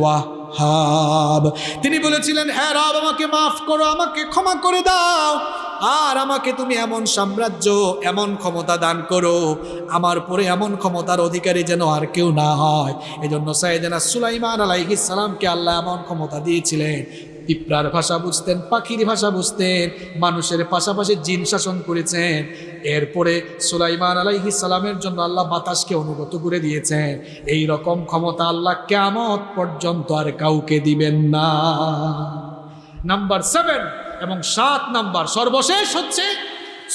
ওয়াহ্হাব। তিনি বলেছিলেন, হ্যাঁ রব, আমাকে মাফ করো, আমাকে ক্ষমা করে দাও, আর আমাকে তুমি এমন সাম্রাজ্য, এমন ক্ষমতা দান করো, আমার পরে এমন ক্ষমতার অধিকারী যেন আর কেউ না হয়। এজন্য সাইয়েদনা সুলাইমান আলাইহিস সালামকে আল্লাহ এমন ক্ষমতা দিয়েছিলেন। পিঁপড়ার ভাষা বুঝতেন, পাখির ভাষা বুঝতেন, মানুষের পাশাপাশি জিন শাসন করেছেন। এরপরে সুলাইমান আলাইহিস সালামের জন্য আল্লাহ বাতাসকে অনুগত করে দিয়েছেন। এই রকম ক্ষমতা আল্লাহ কিয়ামত পর্যন্ত আর কাউকে দিবেন না। নাম্বার 7 এবং 7 নাম্বার, সর্বশেষ হচ্ছে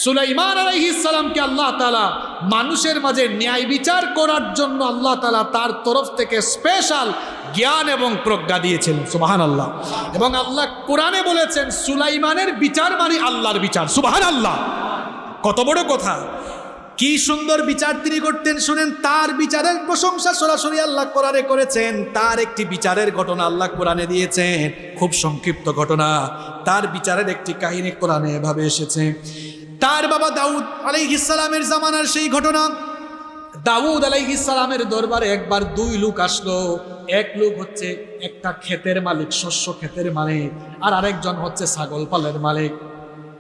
সুলাইমান আলাইহিস সালামকে আল্লাহ তাআলা মানুষের মাঝে ন্যায় বিচার করার জন্য আল্লাহ তাআলা তার তরফ থেকে স্পেশাল জ্ঞান এবং প্রজ্ঞা দিয়েছেন। সুবহানাল্লাহ। এবং আল্লাহ কোরআনে বলেছেন সুলাইমানের বিচার মানে আল্লাহর বিচার। সুবহানাল্লাহ, কত বড় কথা! কি সুন্দর বিচার তিনি করতেন শুনেন। তার বিচারের প্রশংসা সরাসরি আল্লাহ কোরআনে করেছেন। তার একটি বিচারের ঘটনা আল্লাহ কোরআনে দিয়েছেন, খুব সংক্ষিপ্ত ঘটনা। তার বিচারের একটি কাহিনী কোরআনে এভাবে এসেছে। তার বাবা দাউদ আলাইহিস সালামের জামানার সেই ঘটনা। দাউদ আলাইহিস সালামের দরবারে একবার 2 লোক আসলো। এক লোক হচ্ছে একটা ক্ষেতের মালিক, শস্য ক্ষেতের মালিক, আর আরেকজন হচ্ছে ছাগল পালের মালিক।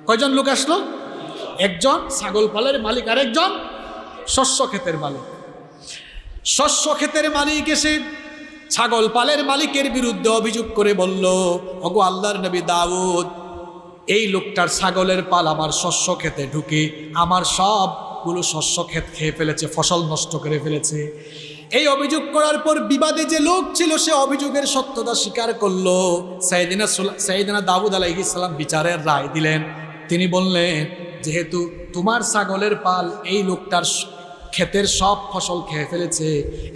কয়জন লোক আসলো? একজন ছাগল পালের মালিক, আরেকজন শস্য ক্ষেতের মালিক। শস্য ক্ষেতের মালিক এসে ছাগল পালের মালিকের বিরুদ্ধে অভিযোগ করে বলল, ওগো আল্লাহর নবী দাউদ, এই লোকটার ছাগলের পাল আমার শস্য ক্ষেতে ঢুকে আমার সবগুলো শস্য ক্ষেত খেয়ে ফেলেছে, ফসল নষ্ট করে ফেলেছে। এই অভিযোগ করার পর বিবাদে যে লোক ছিল সে অভিযোগের সত্যতা স্বীকার করলো। সাইয়েদনা দাউদ আলাইহিস সালাম বিচারের রায় দিলেন। তিনি বললেন, যেহেতু তোমার ছাগলের পাল এই লোকটার ক্ষেতের সব ফসল খেয়ে ফেলেছে,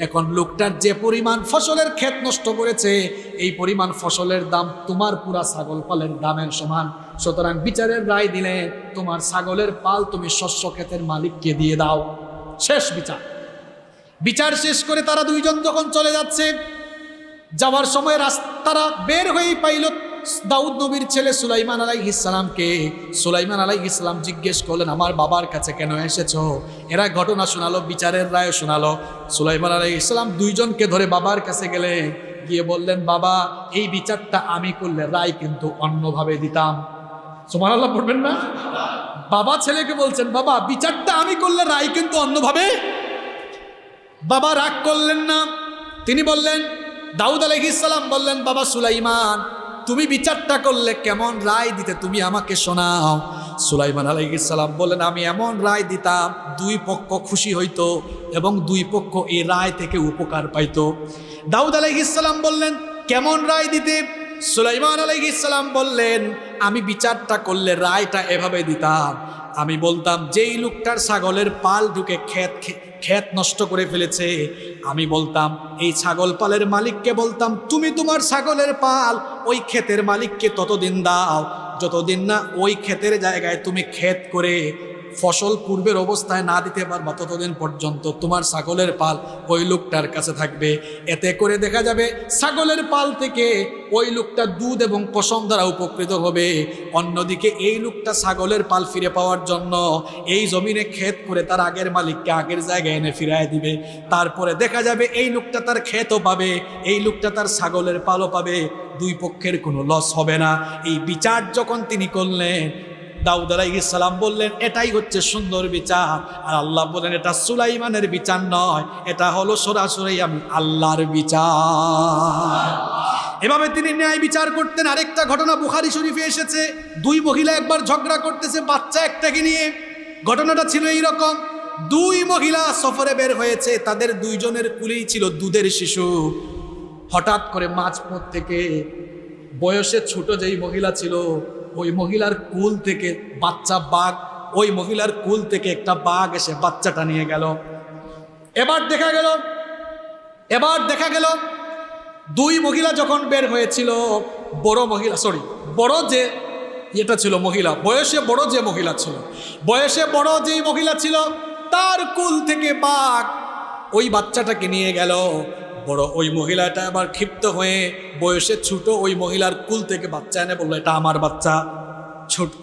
এখন লোকটার যে পরিমাণ ফসলের ক্ষেত নষ্ট করেছে এই পরিমাণ ফসলের দাম তোমার পুরা ছাগল পালের দামের সমান। সুতরাং বিচারের রায় দিলে তোমার ছাগলের পাল তুমি শস্য ক্ষেতের মালিককে দিয়ে দাও। শেষ বিচার। বিচার শেষ করে তারা 2 জন যখন চলে যাচ্ছে, যাওয়ার সময় রাস্তারা বের হয়েই পাইল দাউদ নবীর ছেলে সুলাইমান আলাইহিস সালামকে। সুলাইমান আলাইহিস সালাম জিজ্ঞেস করলেন, আমার বাবার কাছে কেন এসেছো? এরা ঘটনা শোনালো, বিচারের রায় শোনালো। সুলাইমান আলাইহিস সালাম 2 জনকে ধরে বাবার কাছে গেলেন। গিয়ে বললেন, বাবা এই বিচারটা আমি করলে রায় কিন্তু অন্যভাবে দিতাম। সুবহানাল্লাহ পড়বেন না? বাবা ছেলেকে বলছেন, বাবা বিচারটা আমি করলে রায় কিন্তু অন্যভাবে। বাবা রাগ করলেন না, তিনি বললেন, দাউদ আলাইহিস সালাম বললেন, বাবা সুলাইমান তুমি বিচারটা করলে কেমন রায় দিতে তুমি আমাকে শোনাও। সুলাইমান আলাইহিস সালাম বললেন, আমি এমন রায় দিতাম দুই পক্ষ খুশি হইতো এবং দুই পক্ষ এই রায় থেকে উপকার পাইতো। দাউদ আলাইহিস সালাম বললেন, কেমন রায় দিতে? সুলাইমান আলাইহিস সালাম বললেন, আমি বিচারটা করলে রায়টা এভাবে দিতাম, আমি বলতাম যেই লোকটার ছাগলের পাল ঢুকে ক্ষেত নষ্ট করে ফেলেছে, আমি বলতাম এই ছাগল পালের মালিককে বলতাম, তুমি তোমার ছাগলের পাল ওই ক্ষেতের মালিককে ততদিন দাও যতদিন না ওই ক্ষেতের জায়গায় তুমি ক্ষেত করে ফসল পূর্বের অবস্থায় না দিতে পারবা, ততদিন পর্যন্ত তোমার ছাগলের পাল ওই লোকটার কাছে থাকবে। এতে করে দেখা যাবে ছাগলের পাল থেকে ওই লোকটা দুধ এবং পশম দ্বারা উপকৃত হবে। অন্যদিকে এই লোকটা ছাগলের পাল ফিরে পাওয়ার জন্য এই জমিনে ক্ষেত করে তার আগের মালিককে আগের জায়গায় এনে ফিরায় দিবে। তারপরে দেখা যাবে এই লোকটা তার ক্ষেতও পাবে, এই লোকটা তার ছাগলের পালও পাবে, দুই পক্ষের কোনো লস হবে না। এই বিচার যখন তিনি করলেন, দাউদ আলাইহিস সালাম বললেন, এটাই হচ্ছে সুন্দর বিচার। আর আল্লাহ বলেন, এটা সুলাইমানের বিচার নয়, এটা হলো সরাসরি আমি আল্লাহর বিচার। এভাবে তিনি ন্যায় বিচার করতেন। আরেকটা ঘটনা বুখারী শরীফে এসেছে, দুই মহিলা একবার ঝগড়া করতেছে বাচ্চা একটাকে নিয়ে। ঘটনাটা ছিল এইরকম, দুই মহিলা সফরে বের হয়েছে, তাদের দুইজনের কুলেই ছিল দুধের শিশু। হঠাৎ করে মাঝপথ থেকে বয়সে ছোট যেই মহিলা ছিল, ওই মহিলার কুল থেকে বাচ্চা বাঘ, ওই মহিলার কুল থেকে একটা বাঘ এসে বাচ্চাটা নিয়ে গেল। এবার দেখা গেল দুই মহিলা যখন বের হয়েছিল, বড় যে এটা ছিল মহিলা, বয়সে বড় যে মহিলা ছিল, যেই মহিলা ছিল তার কুল থেকে বাঘ ওই বাচ্চাটাকে নিয়ে গেল। ওই মহিলাটা আবার ক্ষিপ্ত হয়ে বয়সে ছোট ওই মহিলার কুল থেকে বাচ্চা এনে বললো, এটা আমার বাচ্চা।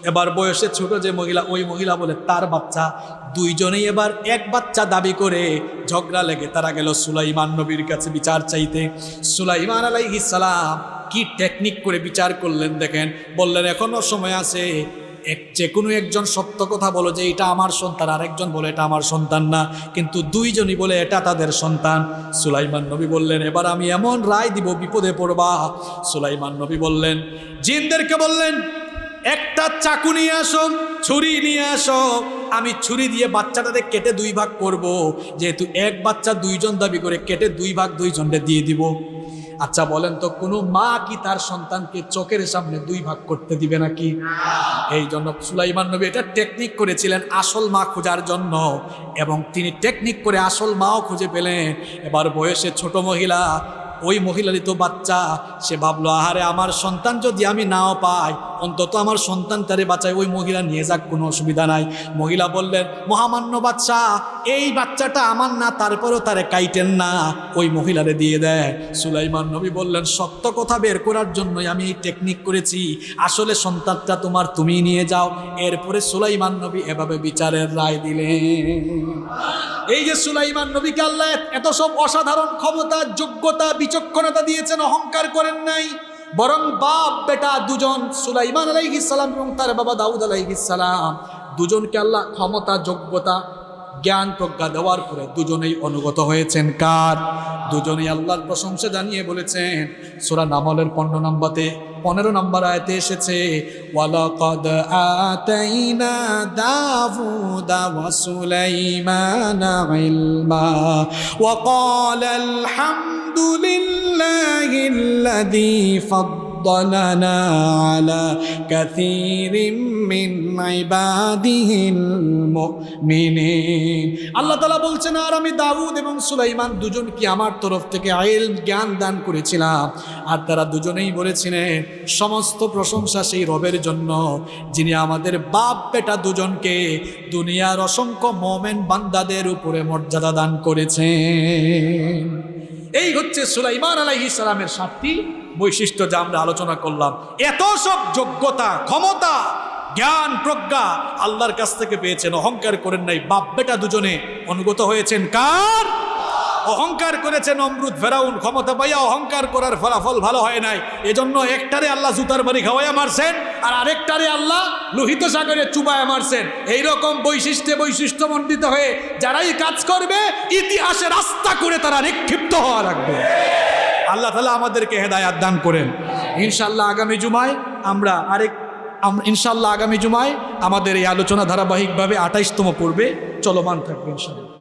এবার বয়সে ছোট যে মহিলা, ওই মহিলা বলে তার বাচ্চা। দুইজনেই এবার এক বাচ্চা দাবি করে ঝগড়া লেগে তারা গেল সুলাইমান নবীর কাছে বিচার চাইতে। সুলাইমান আলাইহিস সালাম কি টেকনিক করে বিচার করলেন দেখেন। বললেন, এখনো সময় আছে, যে কোনো একজন সত্য কথা বলো যে এটা আমার সন্তান, আরেকজন বলে এটা আমার সন্তান না, কিন্তু দুইজনই বলে এটা তাদের সন্তান। সুলাইমান নবী বললেন, এবার আমি এমন রায় দিব বিপদে পড়বা। সুলাইমান নবী বললেন, জিনদেরকে বললেন, একটা চাকু নিয়ে আসো, ছুরি নিয়ে আসো, আমি ছুরি দিয়ে বাচ্চাটাকে কেটে দুই ভাগ করব। যেহেতু এক বাচ্চা দুইজন দাবি করে, কেটে দুই ভাগ দুইজনকে দিয়ে দিব। আচ্ছা বলেন তো, কোনো মা কি তার সন্তানকে চোখের সামনে দুই ভাগ করতে দিবে নাকি? এই জন্য সুলাইমান নবী এটা টেকনিক করেছিলেন আসল মা খোঁজার জন্য, এবং তিনি টেকনিক করে আসল মাও খুঁজে পেলেন। এবার বয়সে ছোট মহিলা, ওই মহিলারই তো বাচ্চা, সে ভাবলো, আহারে আমার সন্তান যদি আমি নাও পাই, অন্তত আমার সন্তানটারে বাঁচাই, ওই মহিলা নিয়ে যাক, কোনো অসুবিধা নাই। মহিলা বললেন, মহামান্য বাদশাহ, এই বাচ্চাটা আমার না, তারপরেও তারে কাইটেন না, ওই মহিলারে দিয়ে দেয়। সুলাইমান নবী বললেন, সত্য কথা বের করার জন্যই আমি এই টেকনিক করেছি, আসলে সন্তানটা তোমার, তুমি নিয়ে যাও। এরপরে সুলাইমান নবী এভাবে বিচারের রায় দিলেন। এই যে সুলাইমান নবীকে আল্লাহ এত সব অসাধারণ ক্ষমতা, যোগ্যতা, বিচক্ষণতা দিয়েছেন, অহংকার করেন নাই, বরং বাপ বেটা দুজন, সুলাইমান আলাইহিস সালাম এবং তার বাবা দাউদ আলাইহিস সালাম, দুজনকে আল্লাহ ক্ষমতা, যোগ্যতা, জ্ঞান, প্রজ্ঞা দেওয়ার পরে দুজনেই অনুগত হয়েছেন কার? দুজনেই আল্লাহর প্রশংসা জানিয়ে বলেছেন। সূরা নামলের 15 নম্বর আয়াতে এসেছে, ওয়ালাকাদ আতাইনা দাউদা ওয়া সুলাইমানা ইলমা ওয়া ক্বালা আলহামদুলিল্লাহিল্লাযী ফাদ্দালানা আলা কাসীরিম মিন ইবাদিহিল মুমিনিন। আল্লাহ তাআলা বলছেন, আর আমি দাউদ এবং সুলাইমান দুজনকে আমার তরফ থেকে ইলম, জ্ঞান দান করেছিলাম। আর তারা দুজনেই বলেছিলেন, সমস্ত প্রশংসা সেই রবের জন্য যিনি আমাদের বাপ বেটা দুজনকে দুনিয়ার অসংখ্য মুমিন বান্দাদের উপরে মর্যাদা দান করেছেন। এই হচ্ছে সুলাইমান আলাইহিস সালামের 7টি বৈশিষ্ট্য যা আমরা আলোচনা করলাম। এত সব যোগ্যতা, ক্ষমতা, জ্ঞান, প্রজ্ঞা আল্লাহর কাছ থেকে পেয়েছেন, অহংকার করেন নাই। বাপ বেটা দুজনে অনুগত হয়েছেন কার? অহংকার করেছে নমরুদ ফেরাউন, ক্ষমতা পাইয়া অহংকার করার ফলাফল ভালো হয় নাই, এজন্য একটারে আল্লাহ জুতার বাড়ি খাওয়াইয়া মারছেন আর আরেকটারে আল্লাহ লোহিত সাগরে চুবায়া মারছেন। এইরকম বৈশিষ্ট্যমণ্ডিত হয়ে যারাই কাজ করবে ইতিহাসে রাস্তা করে তারা নিক্ষিপ্ত হওয়া রাখবে। আল্লাহ তাআলা আমাদেরকে হেদায়াত দান করেন। ইনশাআল্লাহ আগামী জুমায় আমাদের এই আলোচনা ধারাবাহিকভাবে 28তম পর্বে চলমান থাকবে ইনশাআল্লাহ।